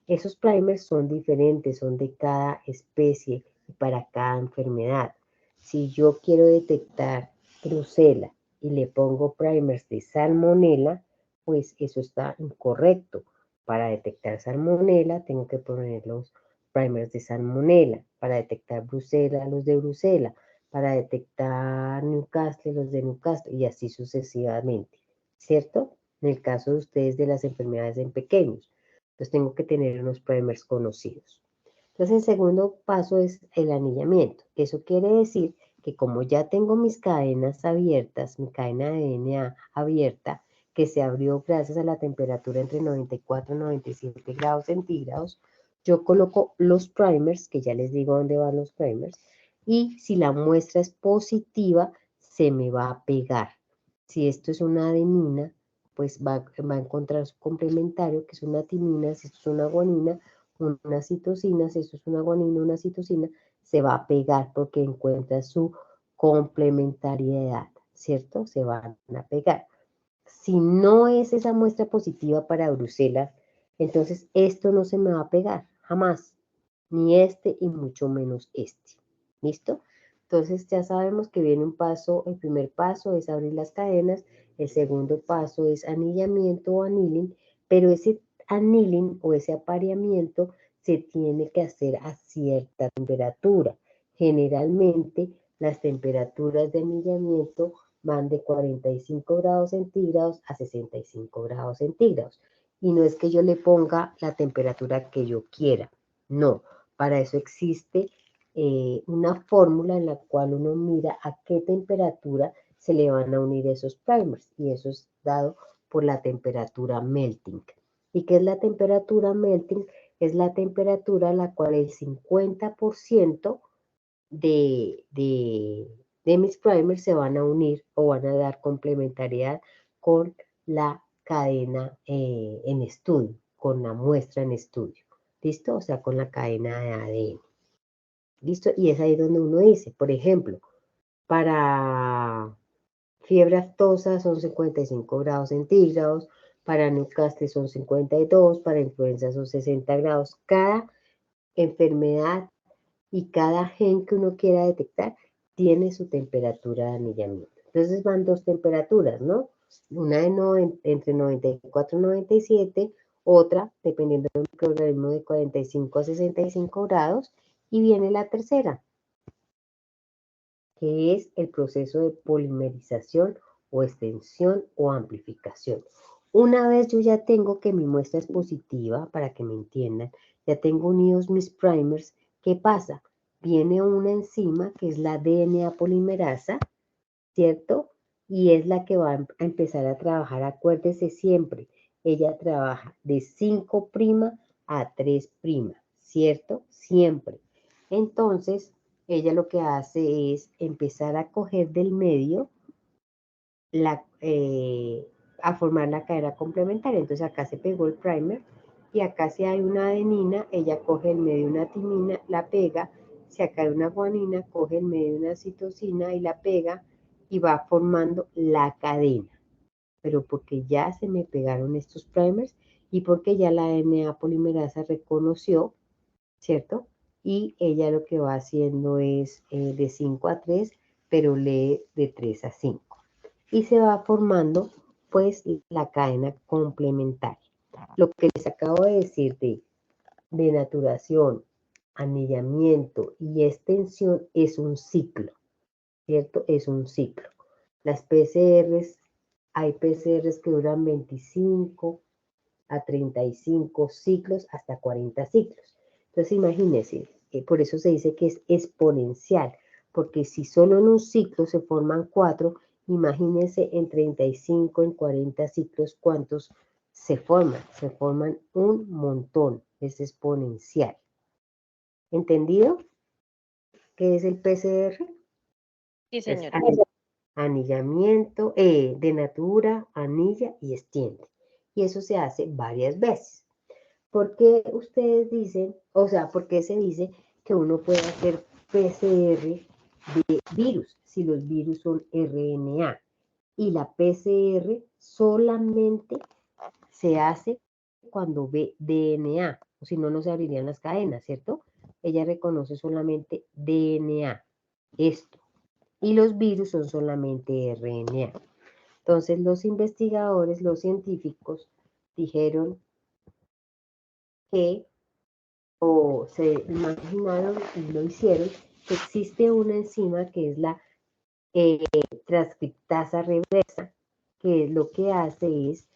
Esos primers son diferentes, son de cada especie y para cada enfermedad. Si yo quiero detectar Bruselas y le pongo primers de Salmonella, pues eso está incorrecto. Para detectar Salmonella tengo que poner los primers de Salmonella. Para detectar Bruselas, los de Bruselas. Para detectar Newcastle, los de Newcastle y así sucesivamente, ¿cierto? En el caso de ustedes de las enfermedades en pequeños. Entonces tengo que tener unos primers conocidos. Entonces el segundo paso es el anillamiento. Eso quiere decir que como ya tengo mis cadenas abiertas, mi cadena de DNA abierta, que se abrió gracias a la temperatura entre 94 y 97 grados centígrados, yo coloco los primers, que ya les digo dónde van los primers, y si la muestra es positiva, se me va a pegar. Si esto es una adenina, pues va a encontrar su complementario, que es una timina. Si esto es una guanina, una citosina. Si esto es una guanina, una citosina, se va a pegar porque encuentra su complementariedad, ¿cierto? Se van a pegar. Si no es esa muestra positiva para Bruselas, entonces esto no se me va a pegar, jamás. Ni este y mucho menos este. ¿Listo? Entonces ya sabemos que viene un paso, el primer paso es abrir las cadenas, el segundo paso es anillamiento o annealing, pero ese annealing o ese apareamiento se tiene que hacer a cierta temperatura. Generalmente las temperaturas de anillamiento van de 45 grados centígrados a 65 grados centígrados. Y no es que yo le ponga la temperatura que yo quiera, no, para eso existe una fórmula en la cual uno mira a qué temperatura se le van a unir esos primers y eso es dado por la temperatura melting. ¿Y qué es la temperatura melting? Es la temperatura a la cual el 50% de mis primers se van a unir o van a dar complementariedad con la cadena en estudio, con la muestra en estudio. ¿Listo? O sea, con la cadena de ADN. ¿Listo? Y es ahí donde uno dice, por ejemplo, para fiebre aftosa son 55 grados centígrados, para Newcastle son 52, para influenza son 60 grados. Cada enfermedad y cada gen que uno quiera detectar tiene su temperatura de anillamiento. Entonces van dos temperaturas, ¿no? Una entre 94 y 97, otra, dependiendo del microorganismo, de 45 a 65 grados, y viene la tercera, que es el proceso de polimerización o extensión o amplificación. Una vez yo ya tengo que mi muestra es positiva, para que me entiendan, ya tengo unidos mis primers, ¿qué pasa? Viene una ' que es la DNA polimerasa, ¿cierto? Y es la que va a empezar a trabajar, acuérdese siempre, ella trabaja de 5' a 3', ¿cierto? Siempre. Entonces, ella lo que hace es empezar a coger del medio, a formar la cadena complementaria. Entonces acá se pegó el primer y acá si hay una adenina, ella coge el medio de una timina, la pega. Si acá hay una guanina, coge el medio de una citosina y la pega y va formando la cadena. Pero porque ya se me pegaron estos primers y porque ya la DNA polimerasa reconoció, ¿cierto? Y ella lo que va haciendo es de 5 a 3, pero lee de 3 a 5. Y se va formando pues la cadena complementaria. Lo que les acabo de decir de denaturación, anillamiento y extensión es un ciclo, ¿cierto? Es un ciclo. Las PCRs, hay PCRs que duran 25 a 35 ciclos hasta 40 ciclos. Entonces imagínense, por eso se dice que es exponencial, porque si solo en un ciclo se forman 4, imagínense en 35, en 40 ciclos, cuántos se forman un montón, es exponencial. ¿Entendido? ¿Qué es el PCR? Sí, Es señora. anillamiento, denatura, anilla y extiende. Y eso se hace varias veces. ¿Por qué ustedes dicen, o sea, por qué se dice que uno puede hacer PCR de virus si los virus son RNA? Y la PCR solamente se hace cuando ve DNA, o si no, no se abrirían las cadenas, ¿cierto? Ella reconoce solamente DNA, esto. Y los virus son solamente RNA. Entonces los investigadores, los científicos, dijeron que, o se imaginaron y lo hicieron, que existe una enzima que es la transcriptasa reversa, que lo que hace es,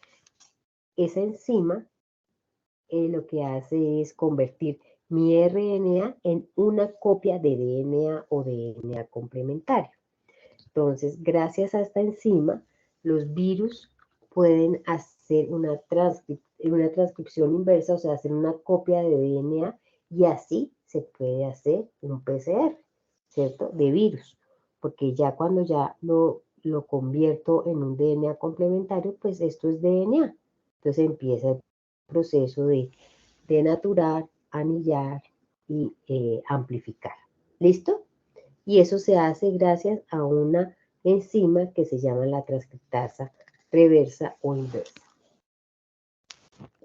esa enzima lo que hace es convertir mi RNA en una copia de DNA o DNA complementario. Entonces, gracias a esta enzima, los virus pueden hacer una transcripción inversa, o sea, hacer una copia de DNA y así se puede hacer un PCR, ¿cierto? De virus, porque ya cuando ya lo convierto en un DNA complementario, pues esto es DNA. Entonces empieza el proceso de denaturar, anillar y amplificar. ¿Listo? Y eso se hace gracias a una enzima que se llama la transcriptasa reversa o inversa.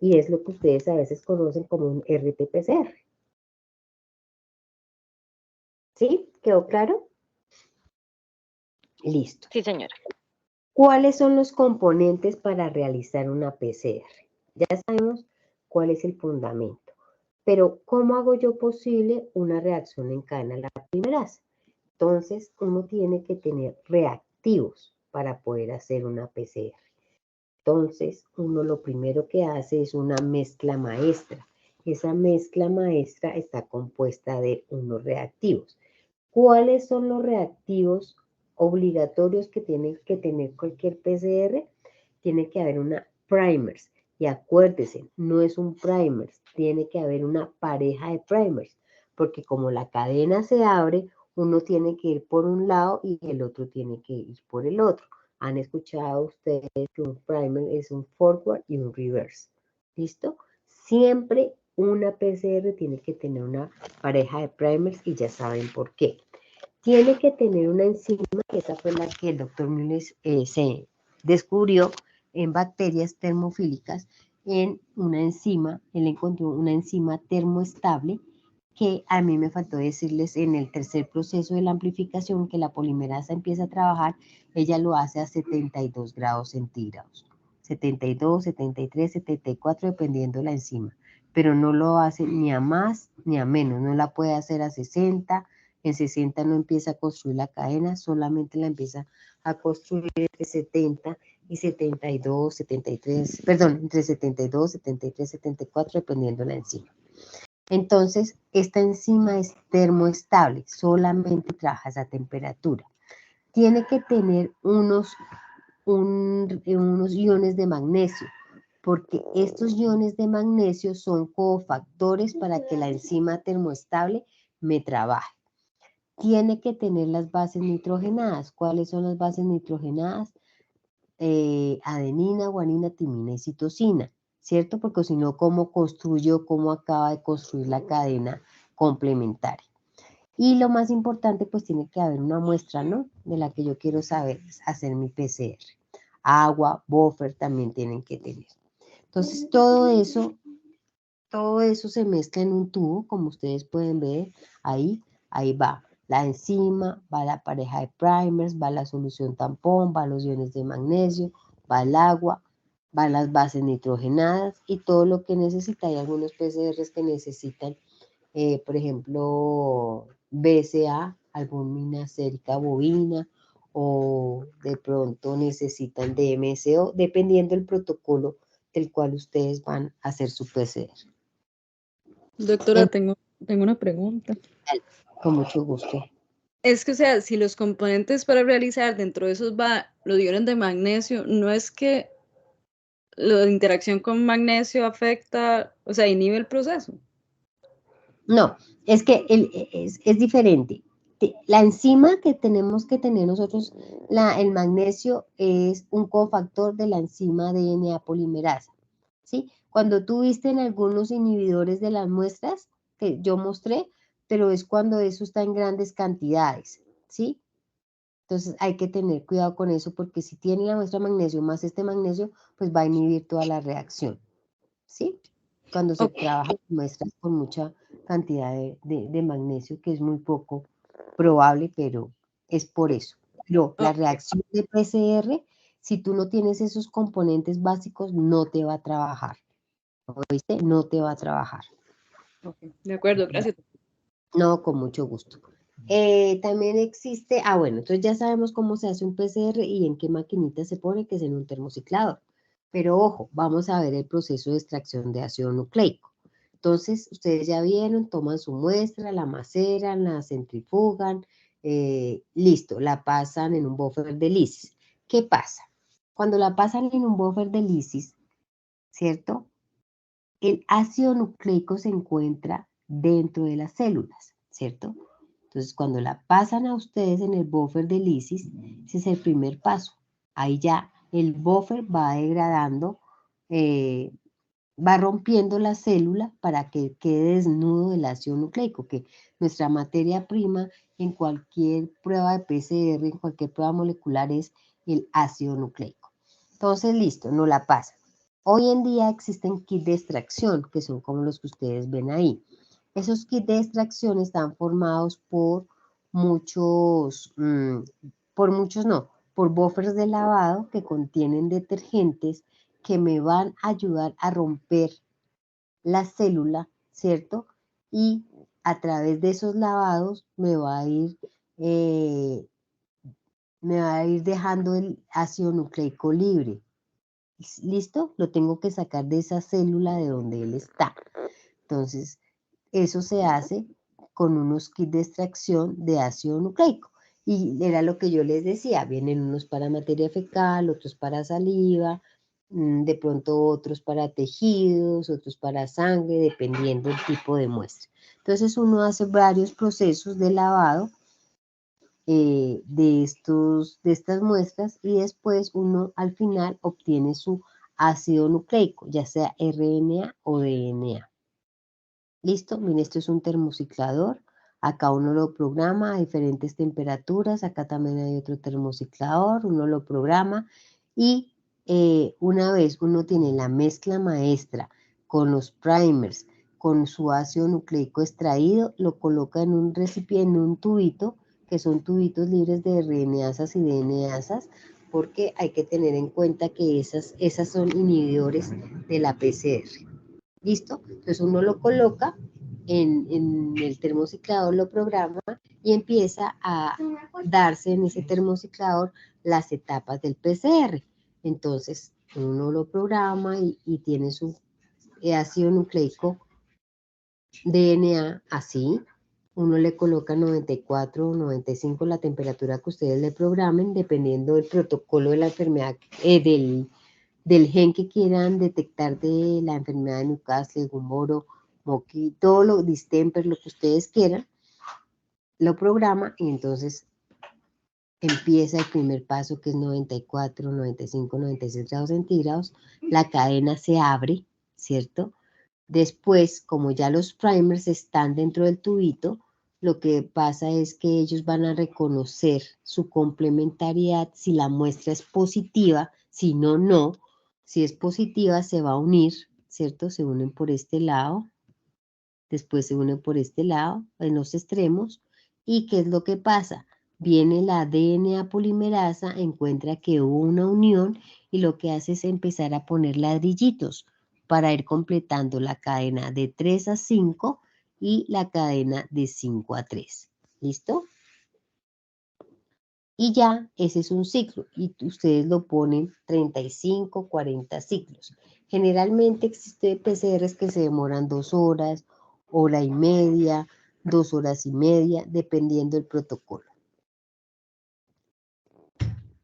Y es lo que ustedes a veces conocen como un RT-PCR. ¿Sí? ¿Quedó claro? Listo. Sí, señora. ¿Cuáles son los componentes para realizar una PCR? Ya sabemos cuál es el fundamento. Pero, ¿cómo hago yo posible una reacción en cadena de la polimerasa? Entonces, uno tiene que tener reactivos para poder hacer una PCR. Entonces, uno lo primero que hace es una mezcla maestra. Esa mezcla maestra está compuesta de unos reactivos. ¿Cuáles son los reactivos obligatorios que tiene que tener cualquier PCR? Tiene que haber una primers. Y acuérdese, no es un primers, tiene que haber una pareja de primers, porque como la cadena se abre, uno tiene que ir por un lado y el otro tiene que ir por el otro. Han escuchado ustedes que un primer es un forward y un reverse. ¿Listo? Siempre una PCR tiene que tener una pareja de primers y ya saben por qué. Tiene que tener una enzima, que esa fue la que el doctor Müller se descubrió en bacterias termofílicas, en una enzima, él encontró una enzima termoestable que a mí me faltó decirles en el tercer proceso de la amplificación que la polimerasa empieza a trabajar, ella lo hace a 72 grados centígrados, 72, 73, 74, dependiendo la enzima, pero no lo hace ni a más ni a menos, no la puede hacer a 60, en 60 no empieza a construir la cadena, solamente la empieza a construir entre 70 y 72, 73, perdón, entre 72, 73, 74, dependiendo la enzima. Entonces, esta enzima es termoestable, solamente trabaja a esa temperatura. Tiene que tener unos iones de magnesio, porque estos iones de magnesio son cofactores para que la enzima termoestable me trabaje. Tiene que tener las bases nitrogenadas. ¿Cuáles son las bases nitrogenadas? Adenina, guanina, timina y citosina, ¿cierto? Porque si no, ¿cómo construyó, cómo acaba de construir la cadena complementaria? Y lo más importante, pues tiene que haber una muestra, ¿no? De la que yo quiero saber hacer mi PCR. Agua, buffer también tienen que tener. Entonces, todo eso se mezcla en un tubo, como ustedes pueden ver, ahí va la enzima, va la pareja de primers, va la solución tampón, va los iones de magnesio, va el agua, van las bases nitrogenadas y todo lo que necesita. Hay algunos PCRs que necesitan, por ejemplo, BCA, albúmina sérica bovina, o de pronto necesitan DMSO, dependiendo del protocolo del cual ustedes van a hacer su PCR. Doctora, tengo una pregunta. Con mucho gusto. Es que, o sea, si los componentes para realizar dentro de esos va los iones de magnesio, no es que la interacción con magnesio afecta, o sea, inhibe el proceso. No, es que es diferente. La enzima que tenemos que tener nosotros, el magnesio es un cofactor de la enzima DNA polimerasa, ¿sí? Cuando tú viste en algunos inhibidores de las muestras que yo mostré, pero es cuando eso está en grandes cantidades, ¿sí? Entonces hay que tener cuidado con eso porque si tiene la muestra magnesio más este magnesio, pues va a inhibir toda la reacción, ¿sí? Cuando se trabaja con muestras con mucha cantidad de magnesio, que es muy poco probable, pero es por eso. Pero la reacción de PCR, si tú no tienes esos componentes básicos, no te va a trabajar. ¿Oíste? No te va a trabajar. De acuerdo, gracias. No, con mucho gusto. También existe, bueno, entonces ya sabemos cómo se hace un PCR y en qué maquinita se pone, que es en un termociclador. Pero ojo, vamos a ver el proceso de extracción de ácido nucleico. Entonces, ustedes ya vieron, toman su muestra, la maceran, la centrifugan, listo, la pasan en un buffer de lisis. ¿Qué pasa? Cuando la pasan en un buffer de lisis, ¿cierto? El ácido nucleico se encuentra dentro de las células, ¿cierto? Entonces, cuando la pasan a ustedes en el buffer de lisis, ese es el primer paso. Ahí ya el buffer va degradando, va rompiendo la célula para que quede desnudo el ácido nucleico, que nuestra materia prima en cualquier prueba de PCR, en cualquier prueba molecular es el ácido nucleico. Entonces, listo, no la pasan. Hoy en día existen kits de extracción, que son como los que ustedes ven ahí. Esos kits de extracción están formados por muchos buffers de lavado que contienen detergentes que me van a ayudar a romper la célula, ¿cierto? Y a través de esos lavados me va a ir dejando el ácido nucleico libre. ¿Listo? Lo tengo que sacar de esa célula de donde él está. Entonces, eso se hace con unos kits de extracción de ácido nucleico. Y era lo que yo les decía, vienen unos para materia fecal, otros para saliva, de pronto otros para tejidos, otros para sangre, dependiendo del tipo de muestra. Entonces, uno hace varios procesos de lavado de estas muestras y después uno al final obtiene su ácido nucleico, ya sea RNA o DNA. ¿Listo? Miren, esto es un termociclador. Acá uno lo programa a diferentes temperaturas. Acá también hay otro termociclador. Uno lo programa y una vez uno tiene la mezcla maestra con los primers, con su ácido nucleico extraído, lo coloca en un recipiente, en un tubito, que son tubitos libres de RNasas y DNasas, porque hay que tener en cuenta que esas son inhibidores de la PCR. ¿Listo? Entonces uno lo coloca en el termociclador, lo programa y empieza a darse en ese termociclador las etapas del PCR. Entonces uno lo programa y tiene su ácido nucleico DNA así. Uno le coloca 94 o 95 la temperatura que ustedes le programen, dependiendo del protocolo de la enfermedad, del gen que quieran detectar de la enfermedad de Newcastle, Gumboro, Moki, todo lo distemper, lo que ustedes quieran, lo programa y entonces empieza el primer paso que es 94, 95, 96 grados centígrados, la cadena se abre, ¿cierto? Después, como ya los primers están dentro del tubito, lo que pasa es que ellos van a reconocer su complementariedad si la muestra es positiva, si no, no. Si es positiva, se va a unir, ¿cierto? Se unen por este lado, después se unen por este lado, en los extremos. ¿Y qué es lo que pasa? Viene la DNA polimerasa, encuentra que hubo una unión y lo que hace es empezar a poner ladrillitos para ir completando la cadena de 3 a 5 y la cadena de 5 a 3. ¿Listo? Y ya ese es un ciclo y ustedes lo ponen 35, 40 ciclos. Generalmente existen PCRs que se demoran 2 horas, hora y media, 2 horas y media, dependiendo del protocolo.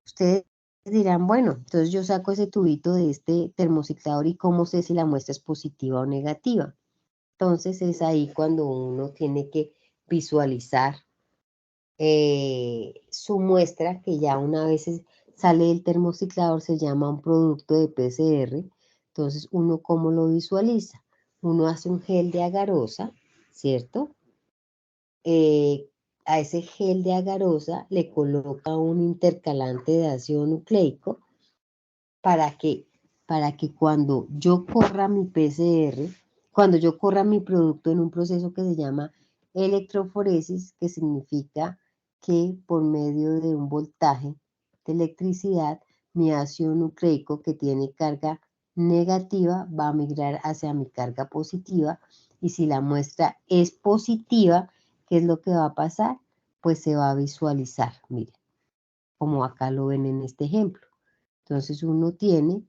Ustedes dirán, bueno, entonces yo saco ese tubito de este termociclador y cómo sé si la muestra es positiva o negativa. Entonces es ahí cuando uno tiene que visualizar su muestra, que ya una vez sale del termociclador, se llama un producto de PCR. Entonces, uno cómo lo visualiza. Uno hace un gel de agarosa, ¿cierto? A ese gel de agarosa le coloca un intercalante de ácido nucleico para que, cuando yo corra mi PCR, cuando yo corra mi producto en un proceso que se llama electroforesis, que significa que por medio de un voltaje de electricidad, mi ácido nucleico que tiene carga negativa va a migrar hacia mi carga positiva, y si la muestra es positiva, ¿qué es lo que va a pasar? Pues se va a visualizar, miren, como acá lo ven en este ejemplo. Entonces uno tiene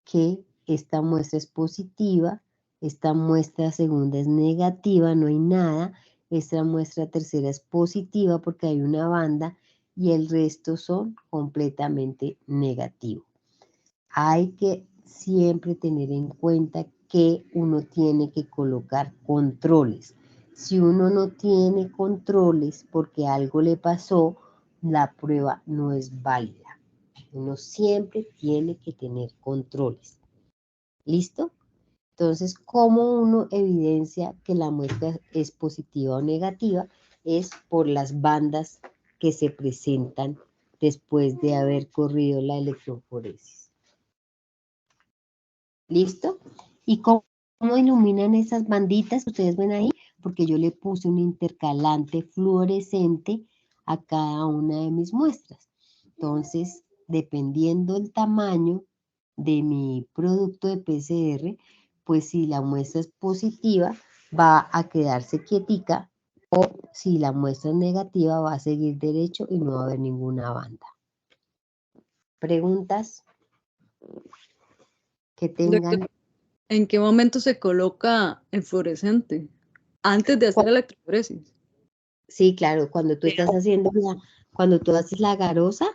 que esta muestra es positiva, esta muestra segunda es negativa, no hay nada, esta muestra tercera es positiva porque hay una banda y el resto son completamente negativos. Hay que siempre tener en cuenta que uno tiene que colocar controles. Si uno no tiene controles porque algo le pasó, la prueba no es válida. Uno siempre tiene que tener controles. ¿Listo? Entonces, ¿cómo uno evidencia que la muestra es positiva o negativa? Es por las bandas que se presentan después de haber corrido la electroforesis. ¿Listo? ¿Y cómo iluminan esas banditas? Ustedes ven ahí, porque yo le puse un intercalante fluorescente a cada una de mis muestras. Entonces, dependiendo del tamaño de mi producto de PCR, pues si la muestra es positiva, va a quedarse quietica, o si la muestra es negativa, va a seguir derecho y no va a haber ninguna banda. ¿Preguntas que tengan? Doctor, ¿en qué momento se coloca el fluorescente? Antes de hacer electroforesis. Sí, claro, cuando tú estás haciendo cuando tú haces la garosa,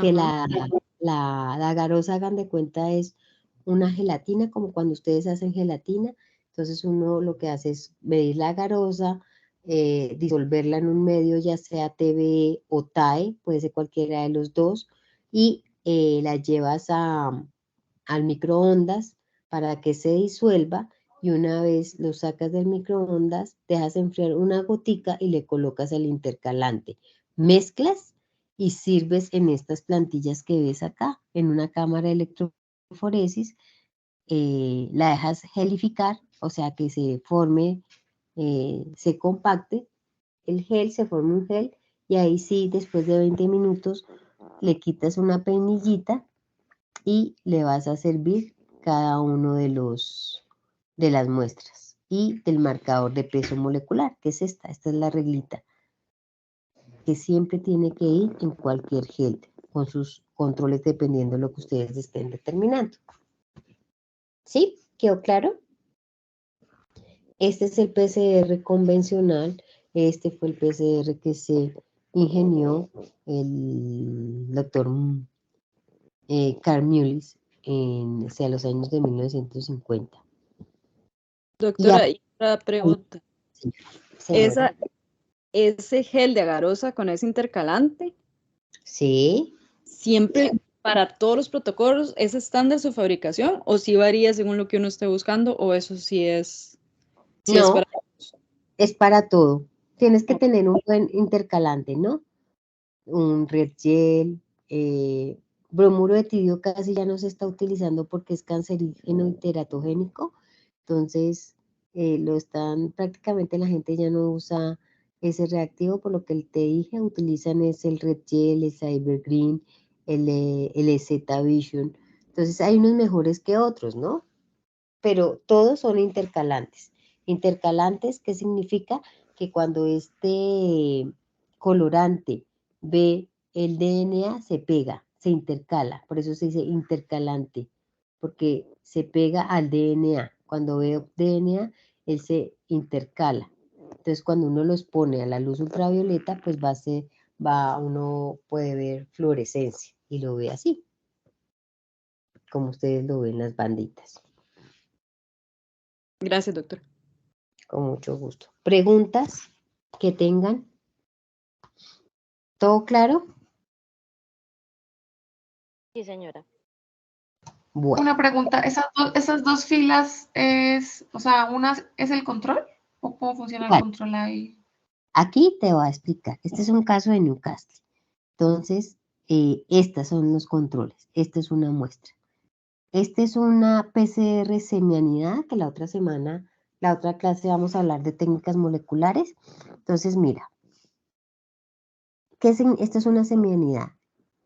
que Ajá. la garosa, hagan de cuenta, es una gelatina, como cuando ustedes hacen gelatina. Entonces uno lo que hace es medir la garosa, disolverla en un medio, ya sea TBE o TAE, puede ser cualquiera de los dos, y la llevas al microondas para que se disuelva, y una vez lo sacas del microondas, dejas enfriar una gotica y le colocas el intercalante. Mezclas y sirves en estas plantillas que ves acá, en una cámara de electroforesis. La dejas gelificar, o sea que se forme, se compacte el gel, se forme un gel, y ahí sí, después de 20 minutos, le quitas una peinillita y le vas a servir cada uno de las muestras y del marcador de peso molecular, que es esta es la reglita, que siempre tiene que ir en cualquier gel, con sus controles dependiendo de lo que ustedes estén determinando. ¿Sí? ¿Quedó claro? Este es el PCR convencional. Este fue el PCR que se ingenió el doctor Carl Mullis hacia los años de 1950. Doctora, y otra pregunta. Señora. Ese gel de agarosa con ese intercalante, Sí. ¿siempre para todos los protocolos es estándar su fabricación o si varía según lo que uno esté buscando, o eso sí es No, para... es para todo. Tienes que tener un buen intercalante, ¿no? Un red gel, bromuro de tidio casi ya no se está utilizando porque es cancerígeno y teratogénico. Entonces, prácticamente la gente ya no usa ese reactivo, por lo que te dije, utilizan es el red gel, el Cybergreen, el Z Vision. Entonces, hay unos mejores que otros, ¿no? Pero todos son intercalantes. Intercalantes, ¿qué significa? Que cuando este colorante ve el DNA, se pega, se intercala. Por eso se dice intercalante, porque se pega al DNA. Cuando ve DNA, él se intercala. Entonces, cuando uno los pone a la luz ultravioleta, pues uno puede ver fluorescencia y lo ve así. como ustedes lo ven, las banditas. Gracias, doctor. Con mucho gusto. ¿Preguntas que tengan? ¿Todo claro? Sí, señora. Bueno, Una pregunta, ¿esas dos filas o sea, una es el control? ¿O cómo funciona el Vale. control ahí? aquí te voy a explicar. Este es un caso de Newcastle. Entonces, estos son los controles. Esta es una muestra. Esta es una PCR semianidada que la otra semana, la otra clase vamos a hablar de técnicas moleculares. Entonces, mira, esta es una semianidada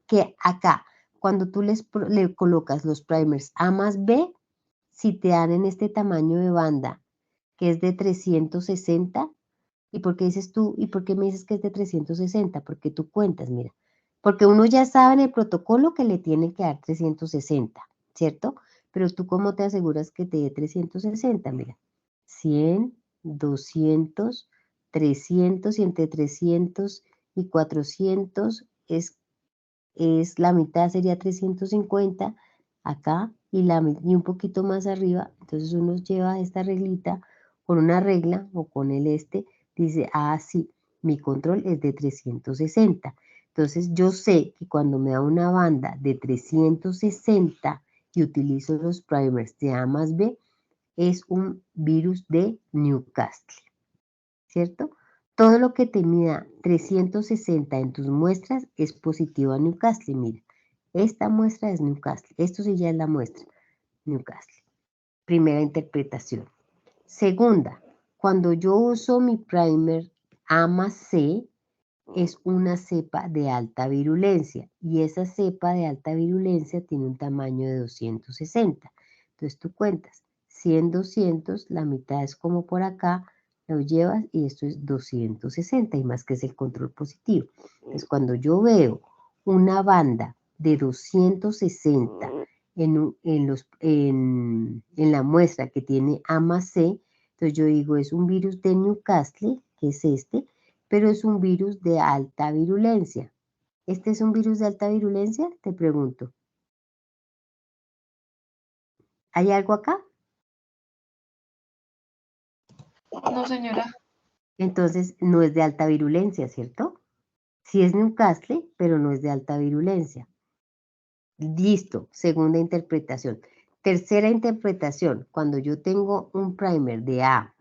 que acá, cuando tú le colocas los primers A más B, si te dan en este tamaño de banda, que es de 360, ¿y por qué dices tú, y por qué me dices que es de 360? Porque tú cuentas, mira, porque uno ya sabe en el protocolo que le tiene que dar 360, ¿cierto? Pero tú, ¿cómo te aseguras que te dé 360? Mira, 100, 200, 300, y entre 300 y 400 es la mitad, sería 350 acá, y un poquito más arriba. Entonces uno lleva esta reglita con una regla o con el dice, ah, sí, mi control es de 360. Entonces yo sé que cuando me da una banda de 360 y utilizo los primers de A más B, es un virus de Newcastle, ¿cierto? Todo lo que te mida 360 en tus muestras es positivo a Newcastle. Mira, esta muestra es Newcastle. Esto sí ya es la muestra, Newcastle. Primera interpretación. Segunda, cuando yo uso mi primer A más C, es una cepa de alta virulencia. Y esa cepa de alta virulencia tiene un tamaño de 260. Entonces tú cuentas, 100, 200, la mitad es como por acá, lo llevas y esto es 260 y más que es el control positivo. Entonces cuando yo veo una banda de 260 en la muestra que tiene A más C, entonces yo digo es un virus de Newcastle, que es este, pero es un virus de alta virulencia. ¿Este es un virus de alta virulencia? Te pregunto. ¿Hay algo acá? No, señora. Entonces no es de alta virulencia, ¿cierto? Sí es Newcastle, pero no es de alta virulencia. Listo, segunda interpretación. Tercera interpretación, cuando yo tengo un primer de A,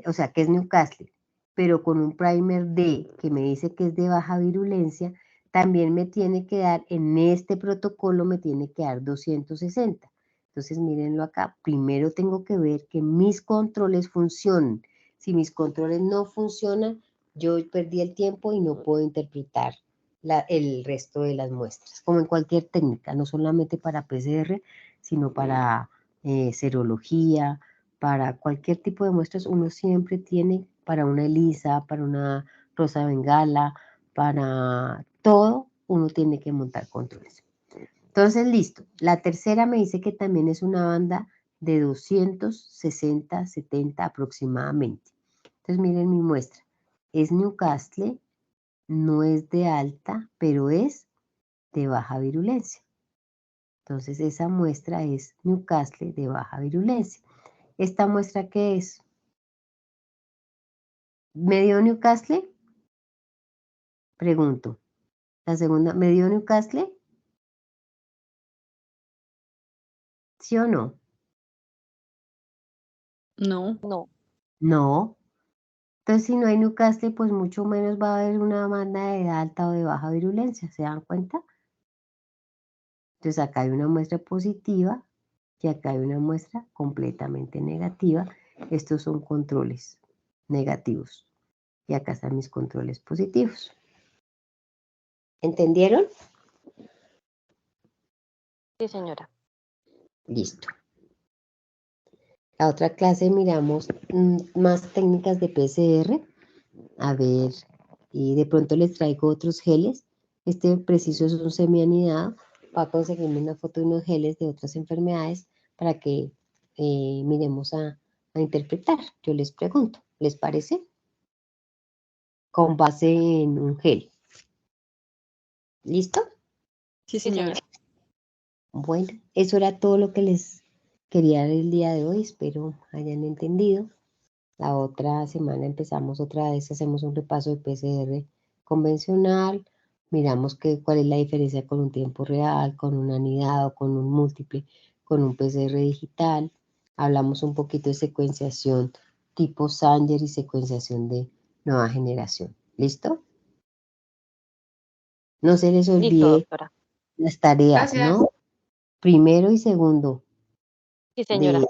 o sea, que es Newcastle, pero con un primer D que me dice que es de baja virulencia, también me tiene que dar, en este protocolo me tiene que dar 260. Entonces, mírenlo acá. Primero tengo que ver que mis controles funcionen. Si mis controles no funcionan, yo perdí el tiempo y no puedo interpretar el resto de las muestras, como en cualquier técnica, no solamente para PCR, sino para serología, para cualquier tipo de muestras. Uno siempre tiene, para una ELISA, para una rosa bengala, para todo, uno tiene que montar controles. Entonces, listo. La tercera me dice que también es una banda de 260, 70 aproximadamente. Entonces, miren mi muestra. Es Newcastle, no es de alta, pero es de baja virulencia. Entonces, esa muestra es Newcastle de baja virulencia. ¿Esta muestra qué es? ¿Me dio Newcastle? Pregunto. La segunda, ¿me dio Newcastle? ¿Sí o no? No. No. No. Entonces, si no hay Newcastle, pues mucho menos va a haber una banda de alta o de baja virulencia. ¿Se dan cuenta? Entonces, acá hay una muestra positiva y acá hay una muestra completamente negativa. Estos son controles negativos. Y acá están mis controles positivos. ¿Entendieron? Sí, señora. Listo. La otra clase miramos más técnicas de PCR. A ver, y de pronto les traigo otros geles. Este preciso es un semianidado. Va a conseguirme una foto de unos geles de otras enfermedades para que miremos a interpretar. Yo les pregunto, ¿les parece? Con base en un gel. ¿Listo? Sí, Sí, señora. señora. Bueno, eso era todo lo que les quería dar el día de hoy. Espero hayan entendido. La otra semana empezamos otra vez, hacemos un repaso de PCR convencional, miramos cuál es la diferencia con un tiempo real, con un anidado, con un múltiple, con un PCR digital. Hablamos un poquito de secuenciación tipo Sanger y secuenciación de nueva generación. ¿Listo? No se les Listo, olvide doctora. las tareas, Gracias. ¿no? Primero y segundo Sí, señora.